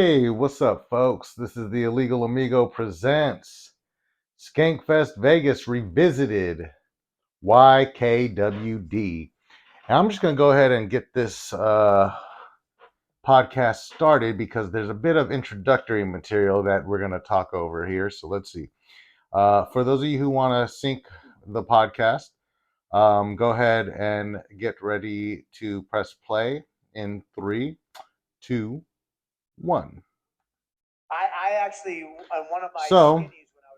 Hey, what's up, folks? This is the Illegal Amigo presents Skankfest Vegas Revisited YKWD. And I'm just going to go ahead and get this podcast started because there's a bit of introductory material that we're going to talk over here. So let's see. For those of you who want to sync the podcast, go ahead and get ready to press play in 3, 2, 1. I actually one of my so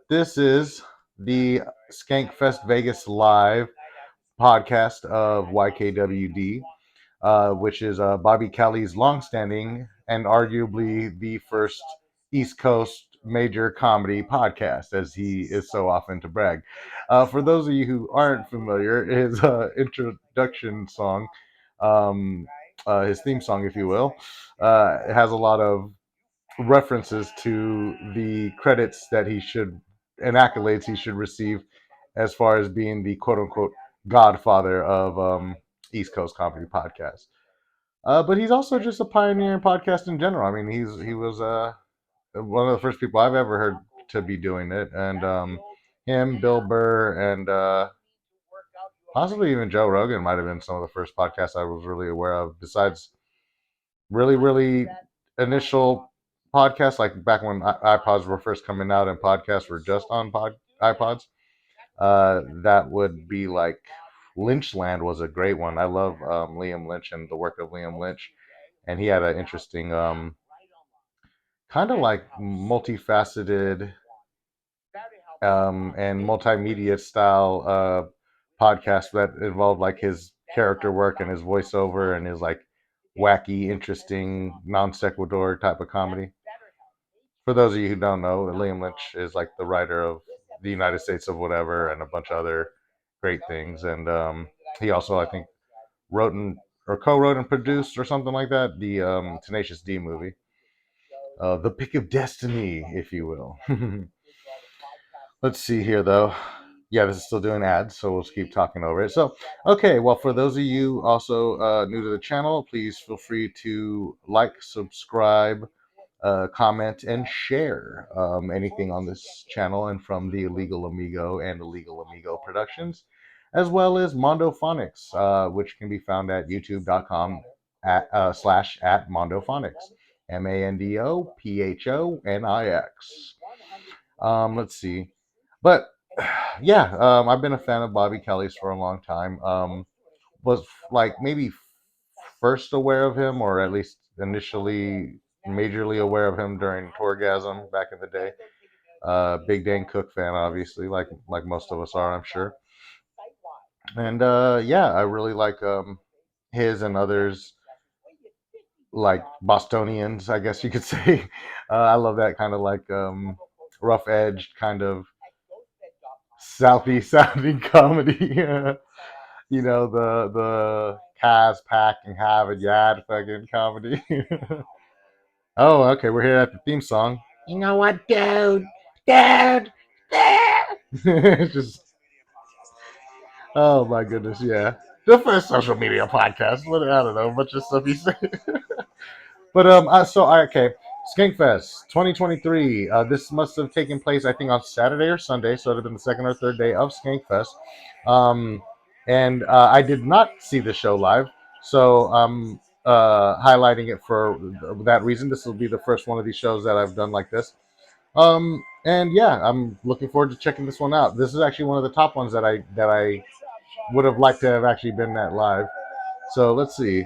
this is the Skankfest Vegas Live podcast of YKWD, which is Bobby Kelly's longstanding and arguably the first East Coast major comedy podcast, as he is so often to brag. For those of you who aren't familiar, his introduction song, his theme song, if you will, has a lot of references to the credits that he should and accolades he should receive as far as being the quote unquote godfather of East Coast comedy podcast. But he's also just a pioneer in podcast in general. I mean, he was one of the first people I've ever heard to be doing it, and him, Bill Burr, and possibly even Joe Rogan might have been some of the first podcasts I was really aware of. Besides, really initial podcasts, like back when iPods were first coming out and podcasts were just on iPods. That would be like Lynchland was a great one. I love Liam Lynch and the work of Liam Lynch, and he had an interesting, kind of like multifaceted and multimedia style podcast that involved like his character work and his voiceover and his like wacky, interesting, non sequitur type of comedy. For those of you who don't know, Liam Lynch is like the writer of The United States of Whatever and a bunch of other great things. And he also, I think, wrote and or co-wrote and produced or something like that the Tenacious D movie, The Pick of Destiny, if you will. Let's see here, though. Yeah, this is still doing ads, so we'll just keep talking over it. So, okay, well, for those of you also new to the channel, please feel free to like, subscribe, comment, and share anything on this channel and from the Illegal Amigo and Illegal Amigo Productions, as well as Mondo Phonics, which can be found at youtube.com /at Mondo Phonics. MANDOPHONIX. Let's see. But yeah, I've been a fan of Bobby Kelly's for a long time. Was like maybe first aware of him, or at least initially majorly aware of him during Torgasm back in the day. Big Dane Cook fan, obviously, like most of us are, I'm sure. And yeah, I really like his and others like Bostonians, I guess you could say. I love that kind of like rough edged kind of southeast sounding comedy. You know, the Kaz Pack and Have a Yad fucking comedy. Oh, okay, we're here at the theme song. You know what, dude? Dude! Dude! Just, oh my goodness, yeah. The first social media podcast. What, I don't know, a bunch of stuff you say. But okay, Skankfest 2023. This must have taken place, I think, on Saturday or Sunday, so it would have been the second or third day of Skankfest. And I did not see the show live, so I'm highlighting it for that reason. This will be the first one of these shows that I've done like this. And yeah, I'm looking forward to checking this one out. This is actually one of the top ones that I would have liked to have actually been at live. So let's see.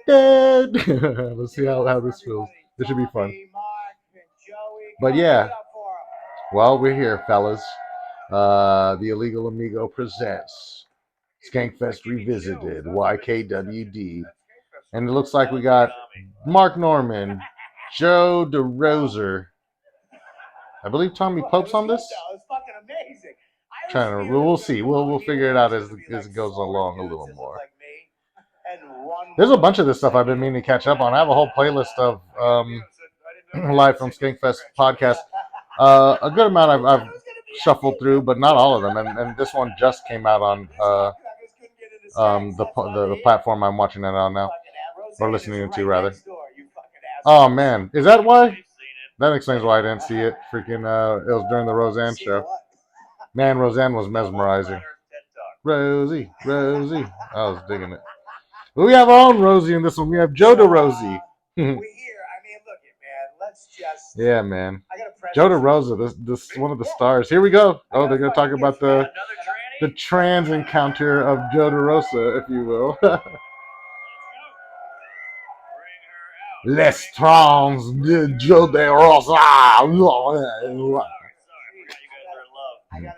Dead. Let's see how this feels. This should be fun. But yeah, well, we're here, fellas. The Illegal Amigo presents Skankfest Revisited, YKWD. And it looks like we got Mark Norman, Joe DeRoser. I believe Tommy Pope's on this. Trying to, we'll see. We'll figure it out as it goes along a little more. There's a bunch of this stuff I've been meaning to catch up on. I have a whole playlist of live from Skankfest podcast. A good amount I've shuffled through, but not all of them. And this one just came out on the platform I'm watching it on now, or listening to rather. Oh man, is that why? That explains why I didn't see it. Freaking, it was during the Roseanne show. Man, Roseanne was mesmerizing. Rosie, Rosie. I was digging it. We have our own Rosie in this one. We have Joe DeRosie. We're here. I mean, look it, man. Let's just. Yeah, man. Joe DeRosa, this one of the stars. Here we go. Oh, they're gonna talk about the trans encounter of Joe DeRosa, if you will. Les trans de Joe DeRosa. I got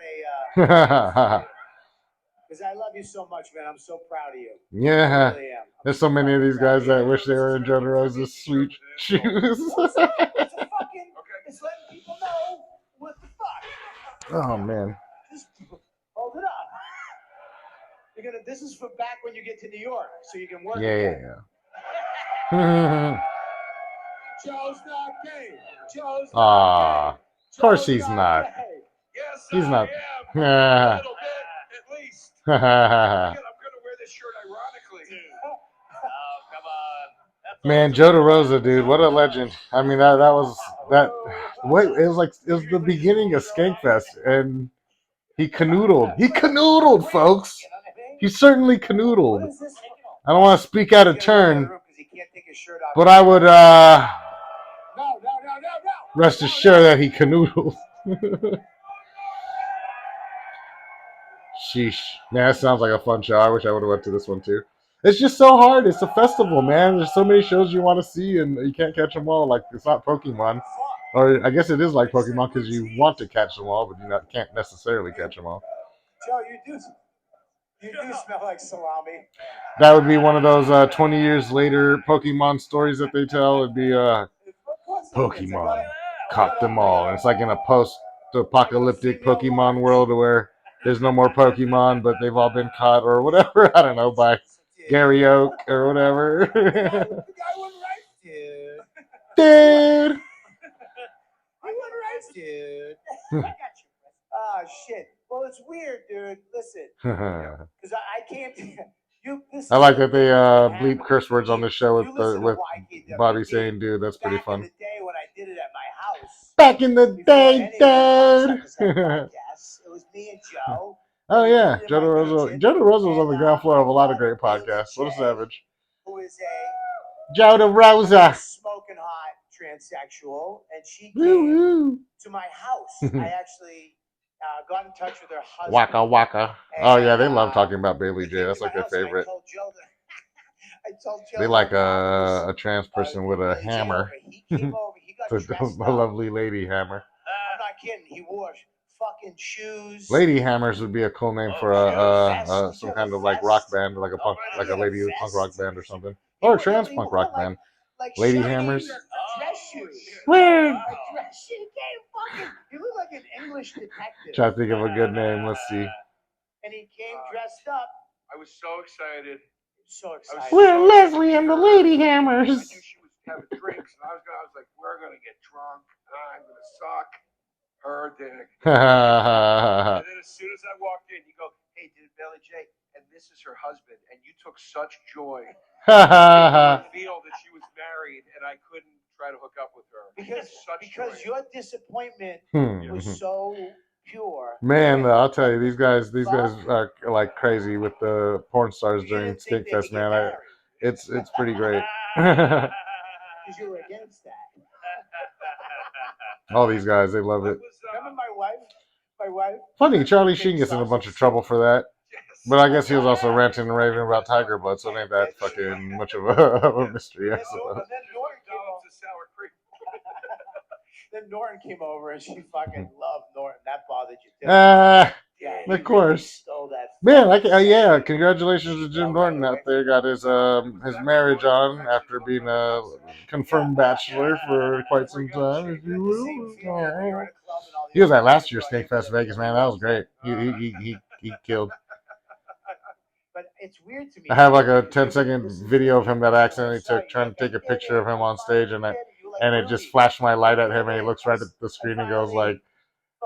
because I love you so much, man. I'm so proud of you. Yeah. I really am. There's so many of these guys that wish they were in Joe DeRosa's sweet shoes. It's letting people know what the fuck. Oh man. Just hold it up. This is for back when you get to New York, so you can work. Yeah. Joe's not gay. Joe's not gay. Of course he's not. Yes, he's not. A little bit, at least. I'm gonna wear this shirt ironically. Oh, come on. Man, Joe DeRosa, dude, what a legend. I mean, that was that. Wait, it was the beginning of Skankfest, and he canoodled. He canoodled, folks. He certainly canoodled. I don't want to speak out of turn, but I would rest assured that he canoodled. Sheesh. Man, that sounds like a fun show. I wish I would have went to this one too. It's just so hard. It's a festival, man. There's so many shows you want to see, and you can't catch them all. Like, it's not Pokemon. Or I guess it is like Pokemon because you want to catch them all, but you can't necessarily catch them all. Joe, you do smell like salami. That would be one of those 20 years later Pokemon stories that they tell. It'd be Pokemon caught them all. And it's like in a post-apocalyptic Pokemon world where there's no more Pokemon, but they've all been caught or whatever. I don't know, by Gary Oak or whatever. The guy wasn't right, dude. Dude. I wasn't right, dude. I got you. Oh, shit. Well, it's weird, dude. Listen. Because I can't... I like that they bleep curse words on the show with Bobby saying, dude. That's pretty fun. Back in the day when I did it at my house. Back in the day, dude. It was me and Joe. Oh, yeah. Joe DeRosa was on the ground floor of a lot of great podcasts. What a savage. Who is a Joe DeRosa. Smoking hot transsexual. And she came to my house. I actually got in touch with her husband. Waka Waka. Oh, yeah. They love talking about Bailey J. That's like their favorite. I told Joe they like a trans person with a hammer. He came over. He got a lovely lady hammer. I'm not kidding. He wore fucking shoes. Lady Hammers would be a cool name for some kind of like rock band, like a punk, like a lady punk rock band or something, or a trans punk rock band. Lady Hammers. Dress shoes. Where? Dress shoes. You look like an English detective. Try to think of a good name. Let's see. And he came dressed up. I was so excited. So excited. We're Leslie and the Lady Hammers. I knew she was having drinks, and I was like, we're gonna get drunk. I'm gonna suck her dick. And then as soon as I walked in, you go, hey, did Bailey J? And this is her husband, and you took such joy to reveal that she was married, and I couldn't try to hook up with her because your disappointment was so pure. Man, I'll tell you, these guys are like crazy with the porn stars during Skankfest, man. It's pretty great. Because you were against that. All these guys, they love it. Remember my wife? Funny, Charlie Sheen gets in a bunch of trouble for that. But I guess he was also ranting and raving about Tiger Blood, so it ain't that fucking much of a mystery, I suppose. Then Norton came over and she fucking loved Norton. That bothered you too. Of course. Man, yeah, congratulations to Jim Norton out there. Got his marriage on after being a confirmed bachelor for quite some time, if you will. He was at last year's Skankfest Vegas, man. That was great. He killed. But it's weird to me. I have like a 10-second video of him that I accidentally took, trying to take a picture of him on stage, and it just flashed my light at him, and he looks right at the screen and goes like,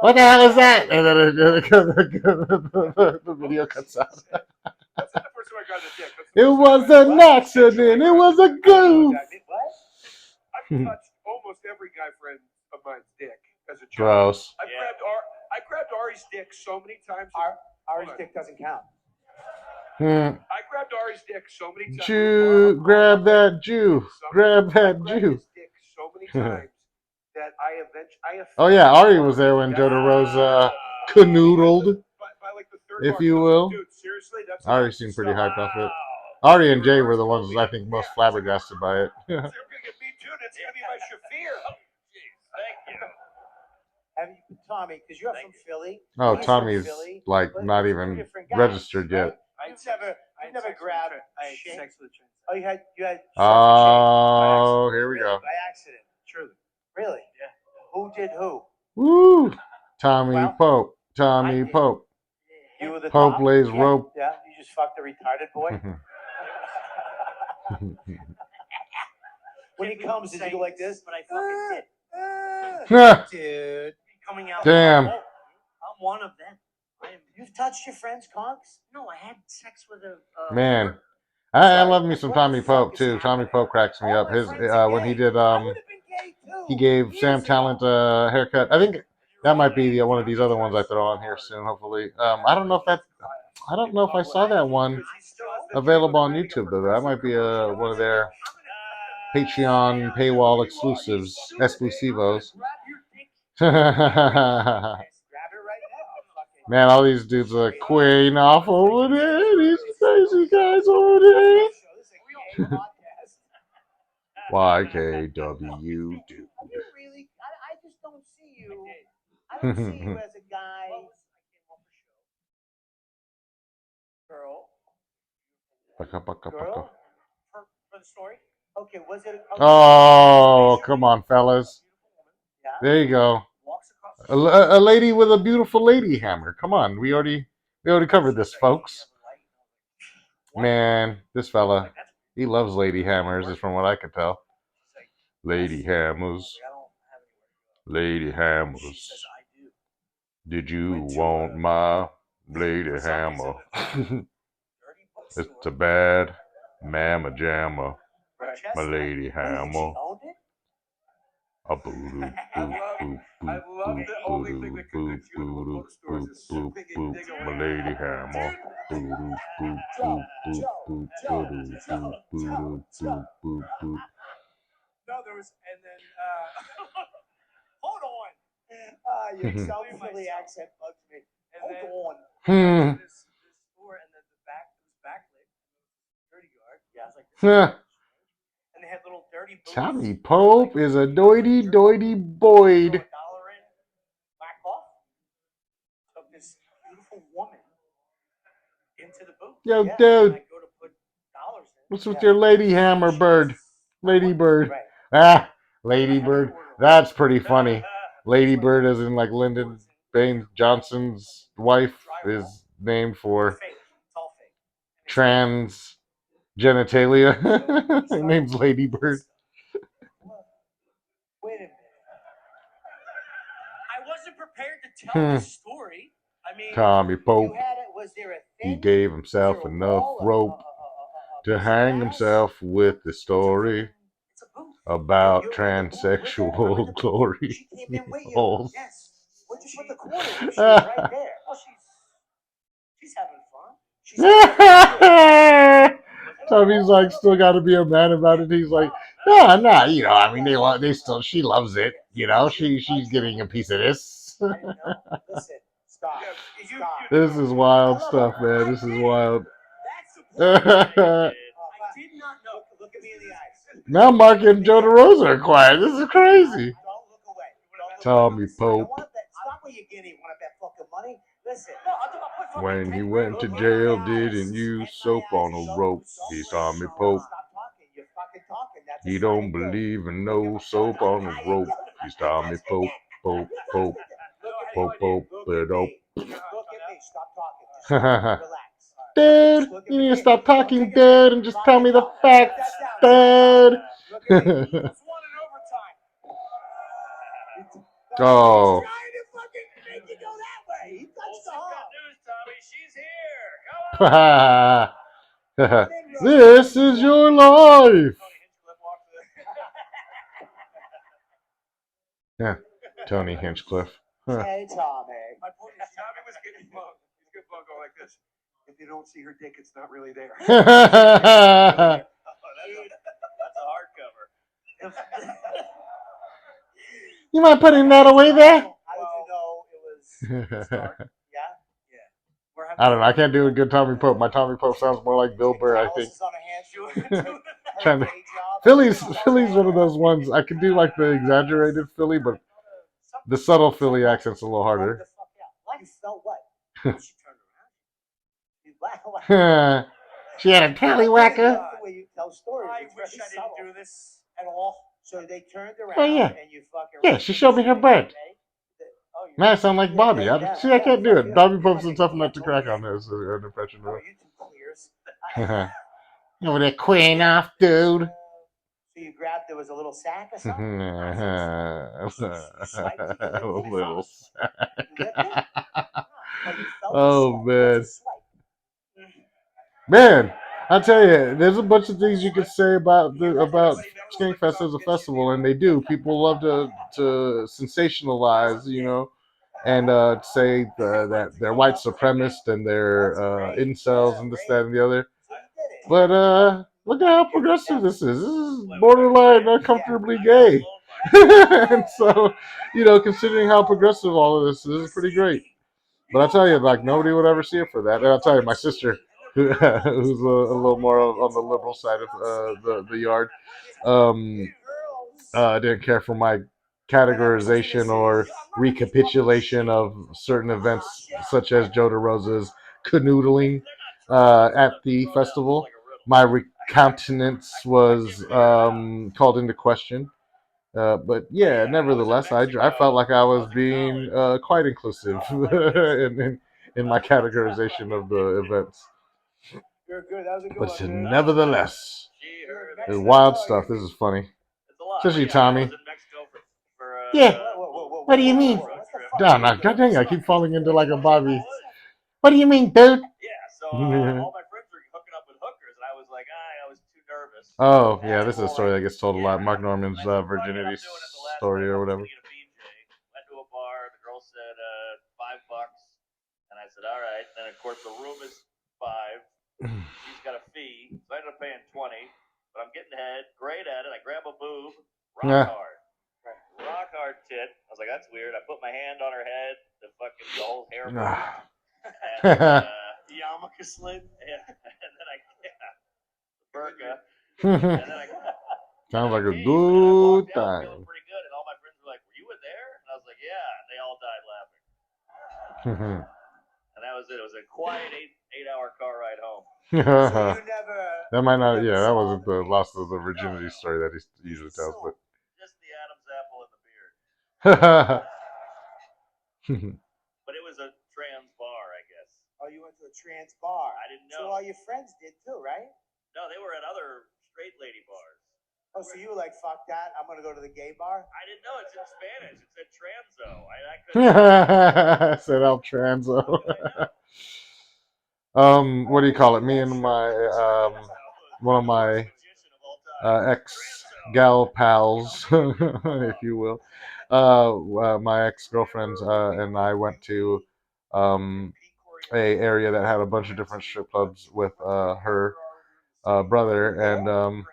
"What the hell is that?" And then the video cuts out. It was an accident. It was a goof. touched almost every guy friend of mine's dick as a joke. Gross. I grabbed Ari's dick so many times. Ari's dick doesn't count. I grabbed Ari's dick so many times. Jew, grab that Jew. Grab that I grabbed Jew. his dick so many times that I eventually. Oh yeah, Ari was there when Joe DeRosa canoodled, By like the third if bar, you will. Dude, seriously, that's Ari seemed pretty hyped off it. Ari and Jay were the ones I think most flabbergasted by it. They're gonna get me too. That's gonna be my Shafir. Oh, jeez, thank you. Have you, Tommy? Because you're from Philly. Oh, He's Tommy's from Philly, like but not two even different guys, registered yet. right? You've never grabbed. I had shit? sex with a trans. Oh, you had sex with Oh, Shane? here we Really? go. By accident. Truly. Really? Yeah. Who did who? Woo! Tommy Well, Pope. I Tommy did. Pope. You were the Pope top? lays Yeah. rope. Yeah. You just fucked a retarded boy. When he comes, does he go like this? But I fucking did. Dude. Coming out. Damn. I'm one of them. You've touched your friend's conks? No, I had sex with a. Man, I love me some Tommy Pope too. Tommy Pope cracks me up. His when he did he gave Sam Talent a haircut. I think that might be one of these other ones I throw on here soon. Hopefully, I don't know if I saw that one available on YouTube though. That might be one of their Patreon paywall exclusivos. Man, all these dudes are quaying off over there. These crazy guys over there. YKWD. I just don't see you. I don't see you as a guy. Girl. Girl. For the story. Okay, was it? Oh, come on, fellas. Yeah. There you go. A lady with a beautiful lady hammer. Come on, we already covered this, folks. Man, this fella, he loves lady hammers, is from what I can tell. Lady hammers. Lady hammers. Did you want my lady hammer? It's a bad mamma jamma. My lady hammer. A boo boo boo I love the only thing that could do beautiful bookstores is shipping and dig my lady hammer. Boo boo boo boo boo boo boo boo boo boo boo. No, there was, and then, hold on. Your South Philly accent bugs me. Hold on. This store, and then the back was backlit. Dirty yard. Yeah, I was like, and they had little dirty booths. Tommy Pope is a doity Boyd. $1 in, whack off. Took this beautiful woman into the booth. Yo, Yeah, dude, And I go to put dollars in. what's with your lady hammer bird? Lady bird. Right. Ah, Lady Bird. That's pretty funny. Lady Bird, as in like Lyndon Baines Johnson's wife, is named for Fake. It's all fake. trans genitalia. Her name's Lady Bird. Wait a minute. I wasn't prepared to tell this story. I mean, Tommy Pope, You had it. Was there a he thing? gave Was himself there a enough wall, rope to piece of hang glass? himself with the story it's a booth. about You were in the booth with her? transsexual glory She came in with you. holes. Yes. Where'd you put the quarter? She was right there. Well, she's having fun. She's Tommy's like still got to be a man about it. He's like, nah, you know, I mean, they still, she loves it, you know, she's getting a piece of this. I didn't know. Listen, stop. Stop. This is wild stuff, man. This is wild. That's the point. Now I did not know. Look at me in the eyes. Mark and Joe DeRosa are quiet. This is crazy. Don't look away. Tommy I Pope, want that. Stop where you're getting. Want to bet fucking money? Listen. when he went to jail, didn't use soap on a rope. He's Tommy Pope. Stop talking. You're fucking talking. That's He a don't sign of good. believe in no soap on his rope. He's Tommy Pope, Pope, Pope, Pope, Pope, Look Pope. at me. Stop talking. Just relax. Dude, you need to stop talking, dude, and just tell me the facts, dude. Look at me. Let's want an overtime. Oh. He's trying to fucking make you go that way. He touched the Good heart. news, Tommy. She's here. Come on. This is your life. Tony Hinchcliffe. Hey, Tommy. My point is, Tommy was getting bugged. He's getting bugged going like this. If you don't see her dick, it's not really there. That's a hardcover. You mind putting that away there? How did you know it was dark? Yeah? We're having I don't know. I can't do a good Tommy Pope. My Tommy Pope sounds more like Bill Burr, I think. Calluses on a hand, Trying to- day job. Philly's one of those ones. I can do like the exaggerated Philly, but the subtle Philly accent's a little What harder. the fuck out? What? You felt what? She turned around. You laughed. She had a tallywhacker. The way you tell stories. I It's wish very I didn't subtle. do this at all. So they turned around Oh, yeah. and you fucking. Yeah, she showed me her butt. Oh, you Now I sound like Bobby. See, I can't do it. Bobby Pope's tough enough to crack on this an impression Oh, of you two clears. Over there, queen off, dude. So you grabbed. There was a little sack or something. A little. You licked it? Oh, you felt the Oh, swipe. man. What's a swipe? Man, I tell you, there's a bunch of things you could say about Skankfest as a festival, and they do. People love to sensationalize, and say that they're white supremacists and they're incels and this, that, and the other. So you did it. But look at how progressive this is. This is borderline uncomfortably gay. And so, considering how progressive all of this is pretty great. But I tell you, like, nobody would ever see it for that. And I'll tell you, my sister, who's a little more on the liberal side of the yard, didn't care for my categorization or recapitulation of certain events, such as Joe DeRosa's canoodling at the festival. My countenance was called into question. But yeah, nevertheless, I felt like I was being quite inclusive in my categorization of the events. You're good. That was a good But one, man. nevertheless, She, her, it's wild stuff. This is funny. It's a lot. Especially But Tommy. I was in Mexico for Yeah. Whoa, What do you mean? What the fuck? Damn, God dang, I keep falling into like a Bobby. What do you mean, dude? Yeah, so all my friends were hooking up with hookers, and I was like, I was too nervous. Oh, yeah, this is a story that gets told a lot. Mark Norman's virginity story or whatever. Went to a bar. The girl said $5, and I said, all right. Then of course the room is $5. She's got a fee, so I ended up paying $20. But I'm getting head, great at it. I grab a boob, rock hard tit. I was like, that's weird. I put my hand on her head, the whole hair moved. And yarmulke slid, and then the burqa, and then I Sounds like a I good walked out time. feeling pretty good, and all my friends were like, "Were you in there?" And I was like, "Yeah," and they all died laughing. And that was it. It was a quiet 8-hour car ride home. So you never. That might not, yeah, that wasn't the loss of the virginity story that he usually tells, but. Just the Adam's apple and the beard. But it was a trans bar, I guess. Oh, you went to a trans bar. I didn't So know. all your friends did too, right? No, they were at other straight lady bars. Oh, so you were like, fuck that. I'm gonna go to the gay bar. I didn't know. It's in Spanish. It said transo. I couldn't. Said El Transo. What do you call it? Me and my one of my ex gal pals, if you will, my ex girlfriends and I went to a area that had a bunch of different strip clubs with her brother, and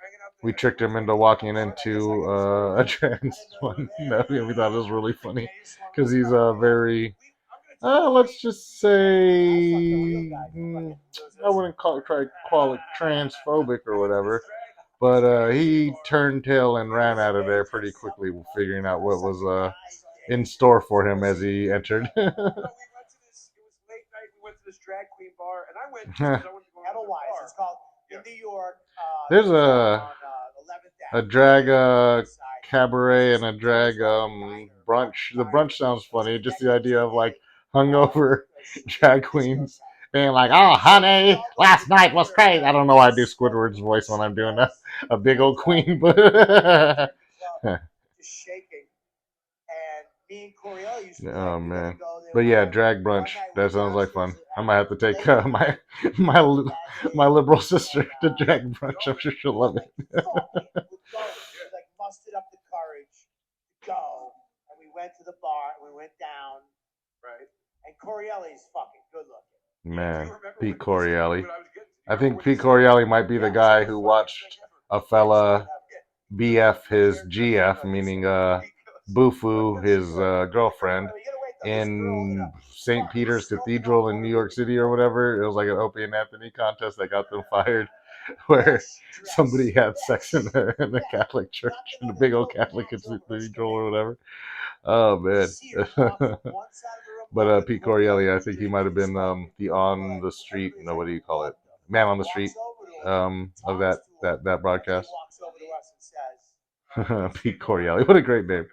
we tricked him into walking into a trans one. We thought it was really funny because he's a very, let's just say, I wouldn't call it transphobic or whatever, but he turned tail and ran out of there pretty quickly, figuring out what was in store for him as he entered. It was late night. We went to this drag queen bar, and I went because I wanted to go to the Edelweiss. bar. It's called in New York. There's on 11th a drag cabaret and a drag brunch. The brunch sounds funny. Just the idea of like hungover drag queens being like, "Oh, honey, last night was crazy." I don't know why I do Squidward's voice when I'm doing a big old queen, but just shaking. And me and Coriel used to. oh man. But yeah, drag brunch. That sounds like fun. I might have to take my liberal sister to drag brunch. I'm sure she'll love it. We like mustered up the courage to go, and we went to the bar. We went down. Right. And Corielli's fucking good looking. Man, Pete Corielli. I think Pete Corielli might be the guy who watched a fella BF his GF, meaning Bufu, his girlfriend, in St. Peter's Cathedral in New York City or whatever. It was like an Opie and Anthony contest that got them fired, where somebody had sex in the Catholic church, in the big old Catholic cathedral or whatever. Oh, man. But Pete Corielli, I think he might have been the on the street, no, what do you call it? Man on the street of that broadcast. Pete Corielli, what a great name.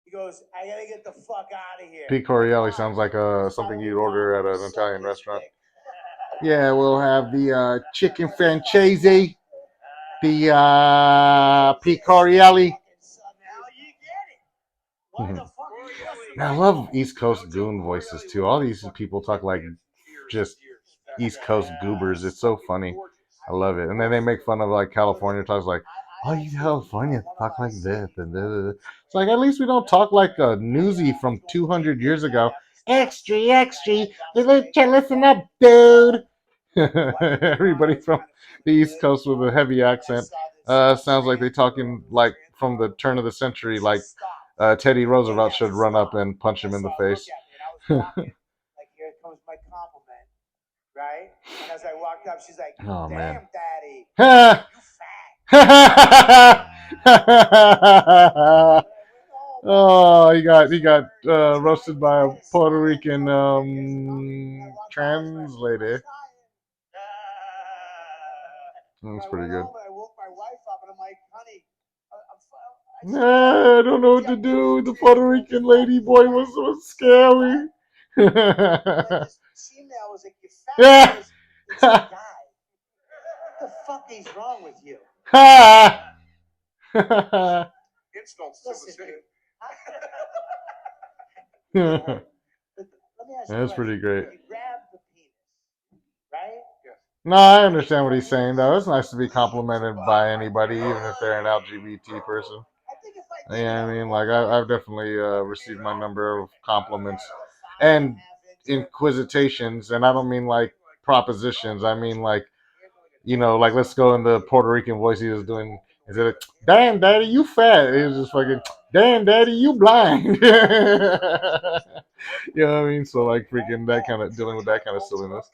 He goes, I gotta get the fuck out of here. Pete Corielli sounds like something you'd order at an Italian restaurant. Yeah, we'll have the chicken francese, the Pete Corielli. I love East Coast goon voices too. All these people talk like just East Coast goobers. It's so funny. I love it. And then they make fun of like California talks like, oh, you California talk like this. It's like, at least we don't talk like a newsie from 200 years ago. Extra, extra. Listen up, dude. Everybody from the East Coast with a heavy accent sounds like they talking like from the turn of the century, like Teddy Roosevelt should run up and punch him in the face. Like, here comes my compliment, right? And as I walked up, she's like, oh, damn, man. Daddy, you fat. Oh, he got roasted by a Puerto Rican translator. That's pretty good. I woke my wife up and I'm like, honey, I don't know what to do. The Puerto Rican lady boy was scary. this female was like, you fat. It's a guy. What the fuck is wrong with you? Insults to the same. Let me ask you That's pretty great. You grab the penis, right? No, I understand what he's saying, though. It's nice to be complimented by anybody, even if they're an LGBT person. Yeah, I mean, like, I've definitely received my number of compliments and inquisitations, and I don't mean, like, propositions. I mean, like, you know, like, let's go in the Puerto Rican voice he was doing. Is it, damn, daddy, you fat? It was just fucking, damn, daddy, you blind. You know what I mean? So, like, freaking that kind of, dealing with that kind of silliness.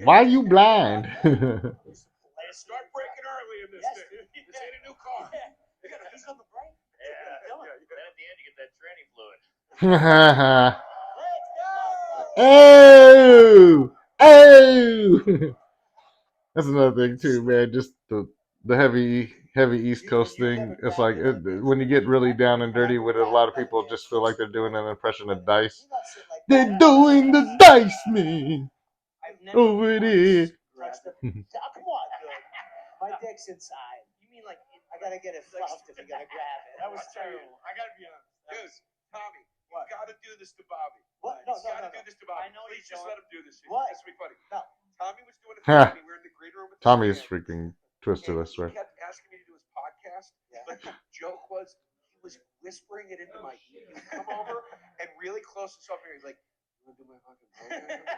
Why you blind? Start breaking early in this thing. This ain't a new car. He's on the break. Yeah. Then at the end, you get that tranny fluid. Oh! That's another thing too, man. Just the heavy East Coast thing. It's like when you get really down and dirty with it, a lot of people just feel like they're doing an impression of Dice. They're doing the Dice, man. Over there. Come on, dude. My dick's inside. You mean like I gotta get it fluffed if you're gonna grab it? That was terrible. I gotta be honest. Dude, Tommy, you gotta do this to Bobby. What? You gotta do this to Bobby. I know Please you just don't. let him do this. What? This will be funny. No. Tommy was doing it for me. We're in the green room with the Tommy's band. freaking twisted, I And swear. he kept asking me to do his podcast, but the joke was he was whispering it into my ear. He would come over and really close to something. He's like, "You wanna do my fucking podcast?"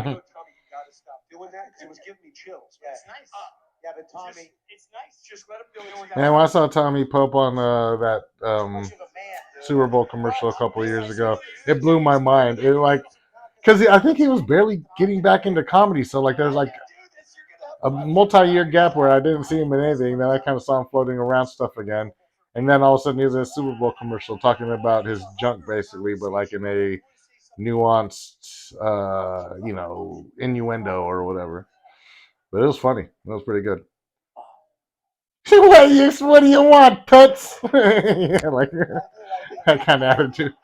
I go, Tommy, you gotta stop doing that because it was giving me chills. Yeah. It's nice. Yeah, but Tommy, It's nice. Just let him do it. Man, when I saw Tommy Pope on that much of a man, dude. Super Bowl commercial a couple of years ago, it blew my mind. It like, because I think he was barely getting back into comedy, so like there's like a multi-year gap where I didn't see him in anything. Then I kind of saw him floating around stuff again, and then all of a sudden he was in a Super Bowl commercial talking about his junk basically, but like in a nuanced, you know, innuendo or whatever. But it was funny. It was pretty good. What do you want, toots? Yeah, like that kind of attitude.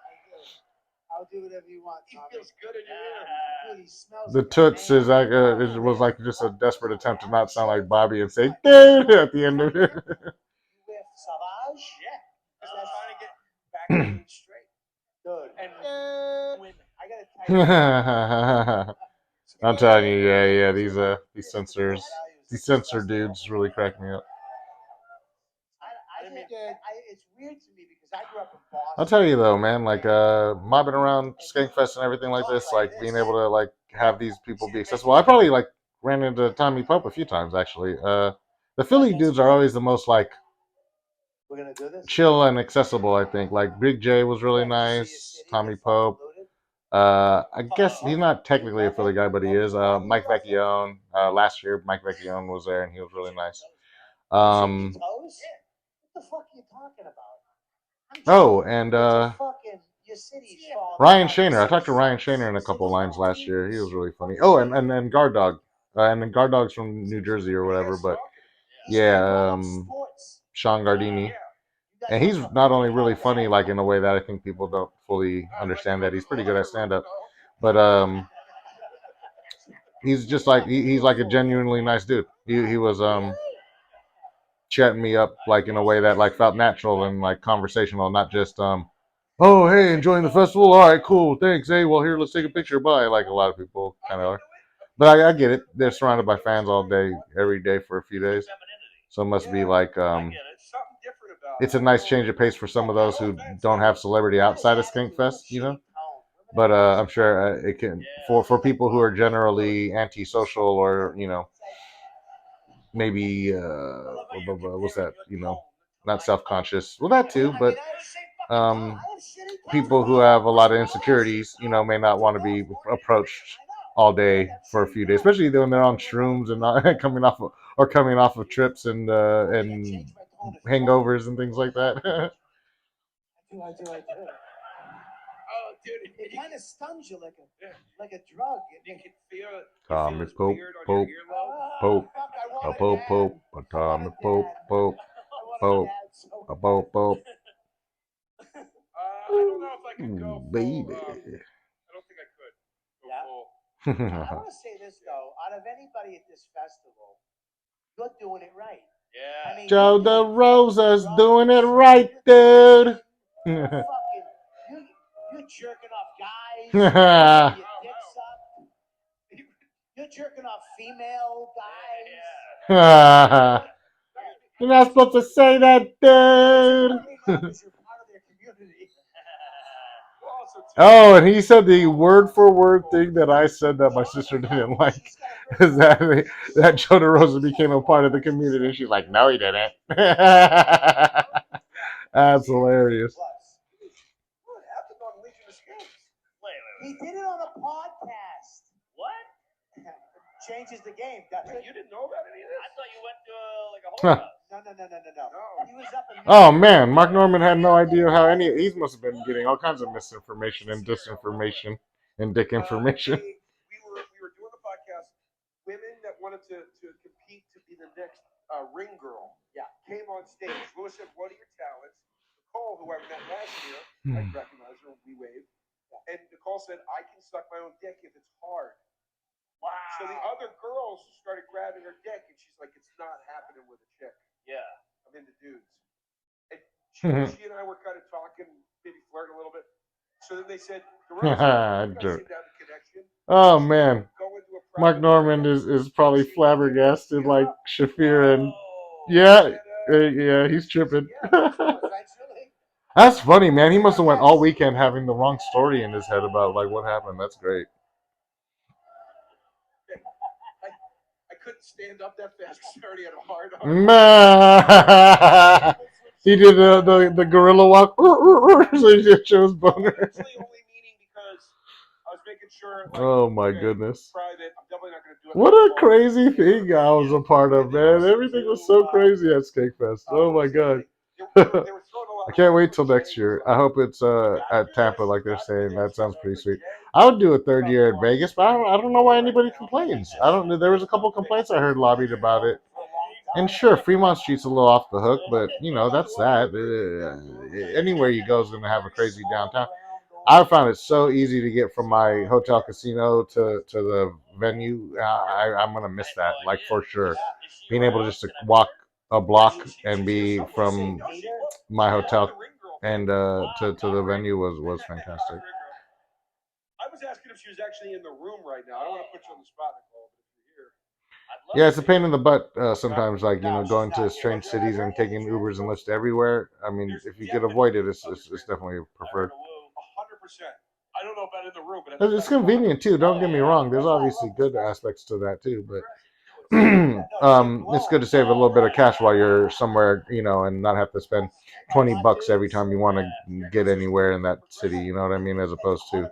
I'll do whatever you want, He Tommy. feels good in your ear. Dude, he smells The like a toots man. is like it was like just a desperate attempt to not sound like Bobby and say dude at the end of it. You whiff Savage? Yeah. Because I'm trying to get back on straight. Dude. And Women. I gotta tell you. I'm telling you, yeah, these censors, these censor dudes really crack me up. It's weird to me because I grew up in Boston. I'll tell you though, man, like mobbing around Skankfest and everything like this, like being able to like have these people be accessible. I probably like ran into Tommy Pope a few times actually. The Philly dudes are always the most like We're gonna do this. chill and accessible, I think. Like Big J was really nice. Tommy Pope. I guess he's not technically a Philly guy, but he is. Mike Vecchione. Last year, Mike Vecchione was there, and he was really nice. What the fuck are you talking about? Oh, and Your city's falling Ryan apart. Shaner. I talked to Ryan Shaner in a couple lines last year. He was really funny. Oh, and then Guard Dog. And then Guard Dog's from New Jersey or whatever, but yeah, Sean Gardini. And he's not only really funny, like in a way that I think people don't fully understand that he's pretty good at stand-up, but he's just like he's like a genuinely nice dude. He was chatting me up like in a way that like felt natural and like conversational, not just oh hey, enjoying the festival, all right, cool, thanks, hey, well here, let's take a picture, bye, like a lot of people kind of are. But I get it, they're surrounded by fans all day every day for a few days, so it must be like it's a nice change of pace for some of those who don't have celebrity outside of Skankfest, you know. But I'm sure it can for people who are generally antisocial or you know maybe what's that, you know, not self-conscious. Well, that too, but people who have a lot of insecurities, you know, may not want to be approached all day for a few days, especially when they're on shrooms and not coming off of trips and hangovers and things like that. I do. Oh, dude, it kind of stuns you like a drug. You can feel it. Tommy Pope, Pope, Pope, a Pope, Pope, a Tommy Pope, Pope, Pope, a Pope, Pope. I don't know if I could go full, baby. I don't think I could go Yeah. full. I want to say this though: out of anybody at this festival, you're doing it right. Yeah. I mean, Joe DeRosa's doing it right, dude. You're jerking off guys. Your dick's up. You're jerking off female guys. You're not supposed to say that, dude. Oh, and he said the word for word thing that I said that my sister didn't like is that Joe DeRosa became a part of the community. She's like, no, he didn't. That's hilarious. What happened on Legion of Skanks? He did it on a podcast. What? Changes the game. You didn't know about any of this? I thought you went to like a whole house. No. He was up in Oh man, Mark Norman had no idea how he must have been getting all kinds of misinformation and disinformation and dick information. We were doing the podcast. Women that wanted to compete to be the next ring girl came on stage. Lewis said, "What are your talents?" Nicole, who I met last year, I recognize her. We waved, and Nicole said, "I can suck my own dick if it's hard." Wow. So the other girls started grabbing her dick, and she's like, "It's not happening with a chick. Yeah. I'm into dudes." And she and I were kind of talking, maybe flirting a little bit. So then they said, Oh man, Mark Norman is probably flabbergasted like Shafir and yeah, he's tripping. That's funny, man. He must have went all weekend having the wrong story in his head about like what happened. That's great. I couldn't stand up that fast because I already had a hard on. He did the gorilla walk, so he just shows boner. Oh my goodness. What a crazy thing I was a part of, man. Everything was so crazy at Skankfest. Oh my god. I can't wait till next year. I hope it's at Tampa like they're saying. That sounds pretty sweet. I would do a third year at Vegas, but I don't know why anybody complains. There was a couple complaints I heard lobbied about it. And sure, Fremont Street's a little off the hook, but you know, that's that. Anywhere you go is going to have a crazy downtown. I found it so easy to get from my hotel casino to the venue. I'm going to miss that, like for sure. Being able to just walk a block and be from my hotel and to the venue was fantastic. I was asking if she was actually in the room right now. I don't want to put you on the spot, Nicole, but if you're here. I'd Yeah, it's a pain in the butt sometimes. Like going to strange cities and taking Ubers and Lyfts everywhere. I mean, if you could avoid it, it's definitely preferred. 100%. I don't know about in the room, but It's convenient too. Don't get me wrong. There's obviously good aspects to that too, but it's good to save a little bit of cash while you're somewhere, and not have to spend $20 every time you want to get anywhere in that city. You know what I mean? As opposed to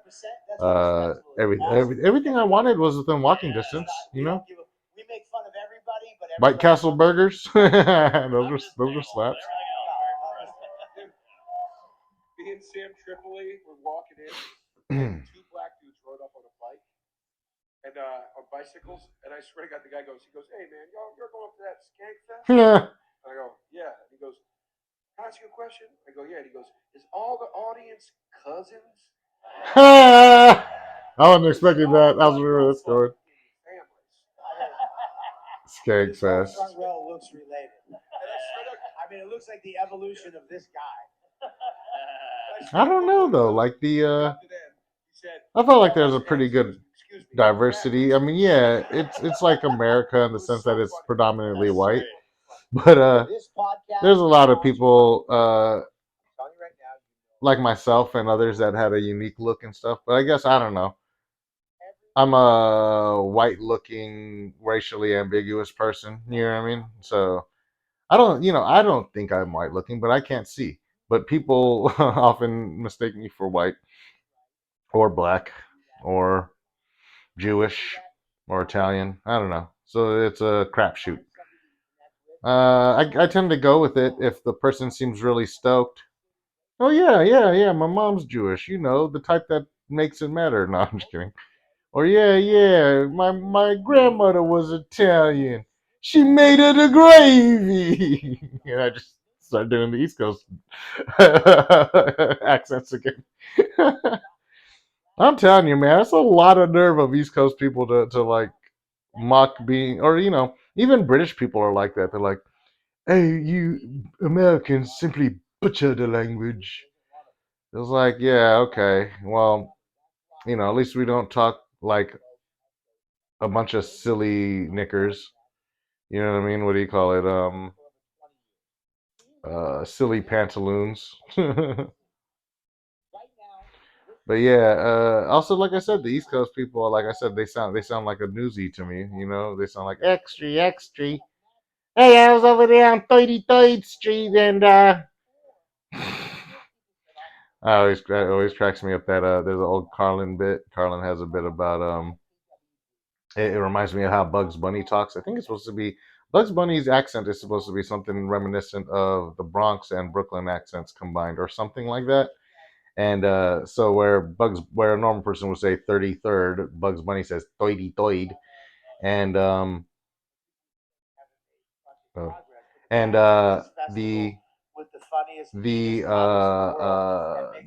everything I wanted was within walking distance. We make fun of everybody, but White Castle burgers, those are slaps. Me and Sam Tripoli were walking in, and two black dudes rode up on a bike and on bicycles, and I swear to God, the guy goes, "Hey man, you're going up to that skank fest?" Yeah. I go, "Yeah." And he goes, "Can I ask you a question?" I go, "Yeah." And he goes, "Is all the audience cousins?" I wasn't expecting that. I was where that's going. Skank Fest. Front row looks related. I mean, it looks like the evolution of this guy. I don't know though. Like I felt like there's a pretty good diversity. I mean, yeah, it's like America in the sense that it's predominantly white, but there's a lot of people like myself and others that had a unique look and stuff. But I guess I don't know. I'm a white-looking, racially ambiguous person. You know what I mean? So I don't think I'm white-looking, but I can't see. But people often mistake me for white or black or Jewish or Italian. I don't know. So it's a crapshoot. I tend to go with it if the person seems really stoked. Oh yeah. My mom's Jewish. The type that makes it matter. No, I'm just kidding. Or yeah. My grandmother was Italian. She made it a gravy. And I just start doing the East Coast accents again. I'm telling you, man, that's a lot of nerve of East Coast people to like mock being, or even British people are like that. They're like, "Hey, you Americans simply butcher the language." It's like, yeah, okay, well, at least we don't talk like a bunch of silly knickers. You know what I mean? What do you call it? Silly pantaloons. But yeah, also like I said, the East Coast people, like I said, they sound like a newsie to me. They sound like extra. Hey, I was over there on 33rd Street, and it always cracks me up that there's an old Carlin bit. Carlin has a bit about it reminds me of how Bugs Bunny talks. I think it's supposed to be Bugs Bunny's accent is supposed to be something reminiscent of the Bronx and Brooklyn accents combined, or something like that. And so where a normal person would say 33rd, Bugs Bunny says toidy toid, and oh, and the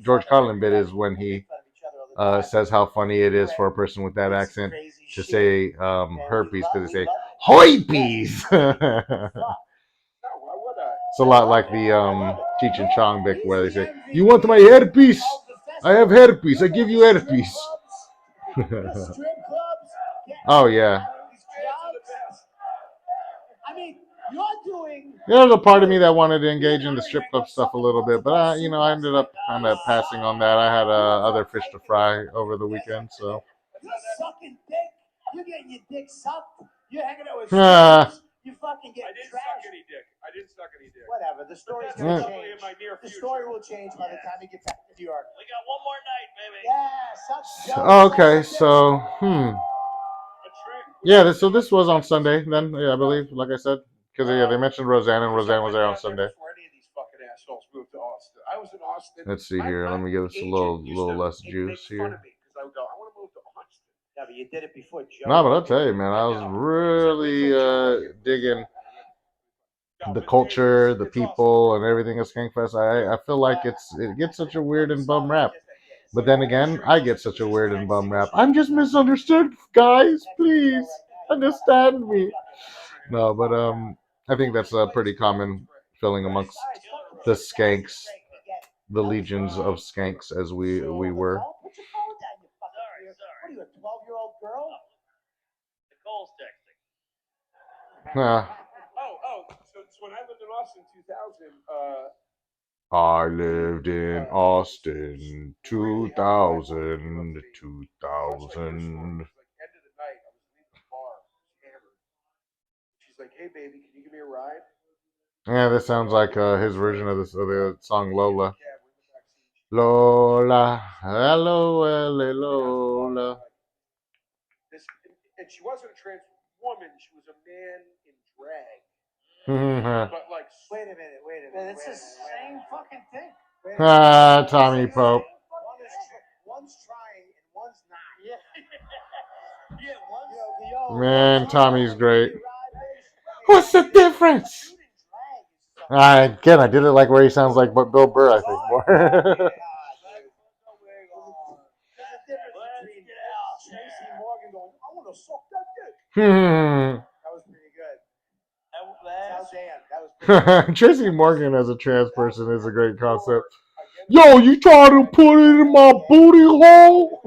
George Carlin bit is when he says how funny it is for a person with that accent to say herpes because they say hoipies. It's a lot like the Cheech and Chong bit where they say, "You want my herpes? I have herpes. I give you herpes." Oh yeah. I mean, you're doing. There was a part of me that wanted to engage in the strip club stuff a little bit, but I ended up kind of passing on that. I had other fish to fry over the weekend, so. You're sucking dick. You're getting your dick sucked. You're hanging out with strippers. You fucking get trashed. I didn't suck any dick. Whatever. The story's gonna change. The story will change by the time you get back to New York. We got one more night, baby. Yeah, suck. Okay, so yeah. So this was on Sunday then. Yeah, I believe. Like I said, because they mentioned Roseanne, and Roseanne was there on Sunday. Before any of these fucking assholes moved to Austin, I was in Austin. Let's see here. Let me give this a little less juice here. I would go, I want to move to Austin. Yeah, but you did it before Joe. No, but I'll tell you, man, I was really digging the culture, the people, and everything at Skankfest. I feel like it gets such a weird and bum rap. But then again, I get such a weird and bum rap. I'm just misunderstood, guys. Please understand me. No, but I think that's a pretty common feeling amongst the skanks, the legions of skanks as we were. Put your phone down, you fucking. Sorry. What are you, a 12-year-old girl? Nicole's texting. So when I lived in Austin 2000, I lived in Austin 2000. End of the night, I was leaving the bar, hammered. She's like, "Hey, baby, can you give me a ride?" Yeah, this sounds like his version of this of the song Lola. Lola, hello, Lola. And she wasn't a trans woman; she was a man in drag. But like, wait a minute. It's the same fucking thing. Tommy Pope. One's trying and one's not. Yeah. Man, Tommy's great. What's the difference? I did it like where he sounds like Bill Burr, I think. More. Tracy Morgan going, I want to suck that dick. That was pretty good. That was Tracy Morgan as a trans person is a great concept. Yo, you trying to put it in my booty hole?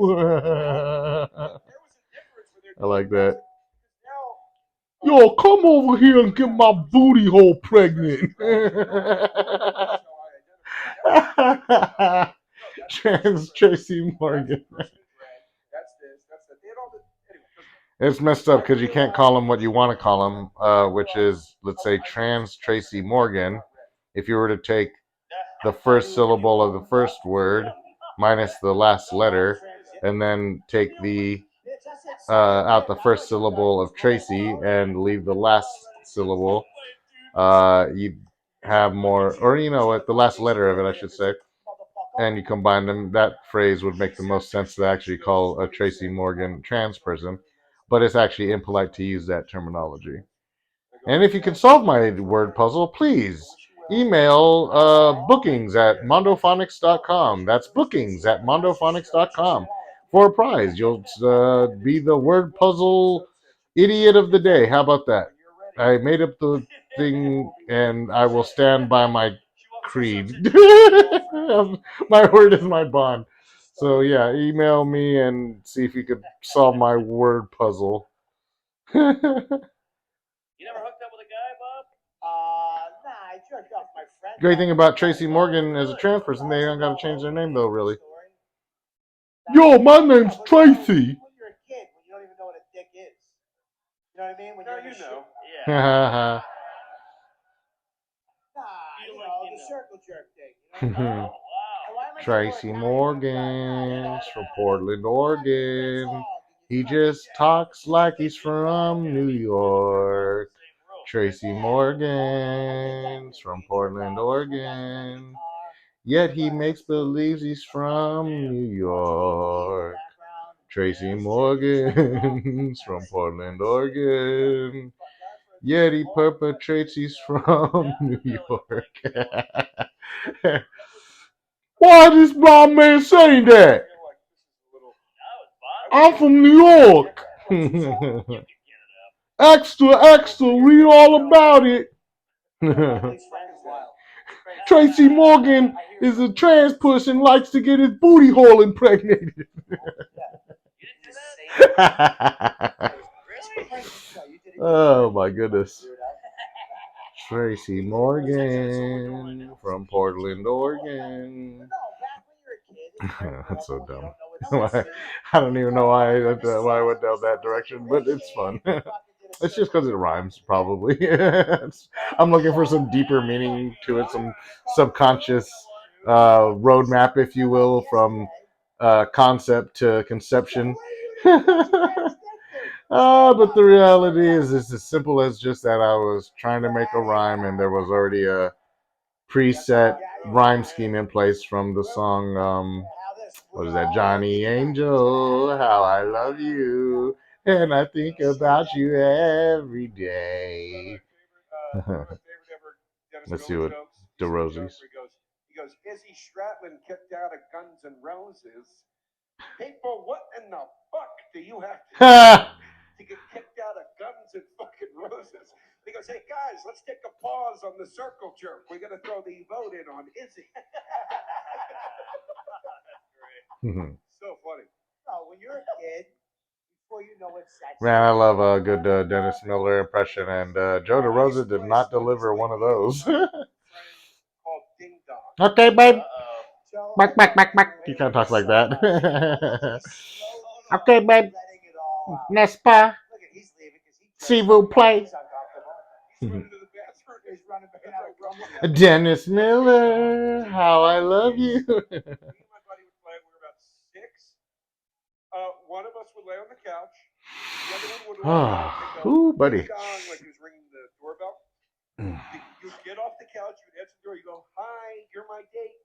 I like that. Yo, come over here and get my booty hole pregnant. Trans Tracy Morgan. It's messed up because you can't call him what you want to call him, which is, let's say, trans Tracy Morgan. If you were to take the first syllable of the first word minus the last letter, and then take the out the first syllable of Tracy and leave the last syllable, you have more, or you know what, the last letter of it, I should say, and you combine them. That phrase would make the most sense to actually call a Tracy Morgan trans person, but it's actually impolite to use that terminology. And if you can solve my word puzzle, please email bookings at mondophonics.com. That's bookings at mondophonics.com for a prize. You'll be the word puzzle idiot of the day. How about that? I made up the thing and I will stand by my creed. My word is my bond. So yeah, email me and see if you could solve my word puzzle. You never hooked up with a guy, Bob? Nah, I jerked off my friend. Great thing about Tracy Morgan as a trans person, they don't got to change their name though, really. Yo, my name's Tracy. When you're a kid, when you don't even know what a dick is. You know what I mean? When no, you're you know. Yeah. The circle jerk thing. You know? Oh, wow. Tracy Morgan's from Portland, Oregon. He just talks like he's from New York. Tracy Morgan's from Portland, Oregon. Yet he makes believes he's from New York. Tracy Morgan's from Portland, Oregon. Yet he perpetrates he's from New York. Why is this blind man saying that? I'm from New York. Extra, read all about it. Tracy Morgan is a trans person, likes to get his booty hole impregnated. Oh my goodness. Tracy Morgan from Portland, Oregon. That's so dumb. I don't even know why I went down that direction, but it's fun. It's just because it rhymes, probably. I'm looking for some deeper meaning to it, some subconscious roadmap, if you will, from concept to conception. But the reality is, it's as simple as just that I was trying to make a rhyme, and there was already a preset rhyme scheme in place from the song, what is that? Johnny Angel, how I love you, and I think about you every day. Let's see what DeRosie's. He goes, Izzy Stradlin kicked out of Guns N' Roses. People, what in the fuck do you have to get kicked out of Guns N' fucking Roses? He goes, hey guys, let's take a pause on the circle jerk. We're gonna throw the vote in on Izzy. So funny. No, when you're a kid, before you know it, Man, I love a good Dennis Miller impression, and Joe DeRosa did not deliver one of those. Friend called Ding Dong. Okay, babe. Joe, Back, back, back, back. You can't talk like that. Okay, babe. letting it all out. N'est-ce pas? Look at he's leaving because he S'il vous plaît. He's uncomfortable. He's running to the bathroom. He's running back out of Grumble. Dennis Miller, how I love you. Me and my buddy would play. We were about 6. One of us would lay on the couch. The other one would walk out and Ooh, go, buddy. "Ding dong," like he was ringing the doorbell. You'd get off the couch, you'd answer the door, you go, "Hi, you're my date."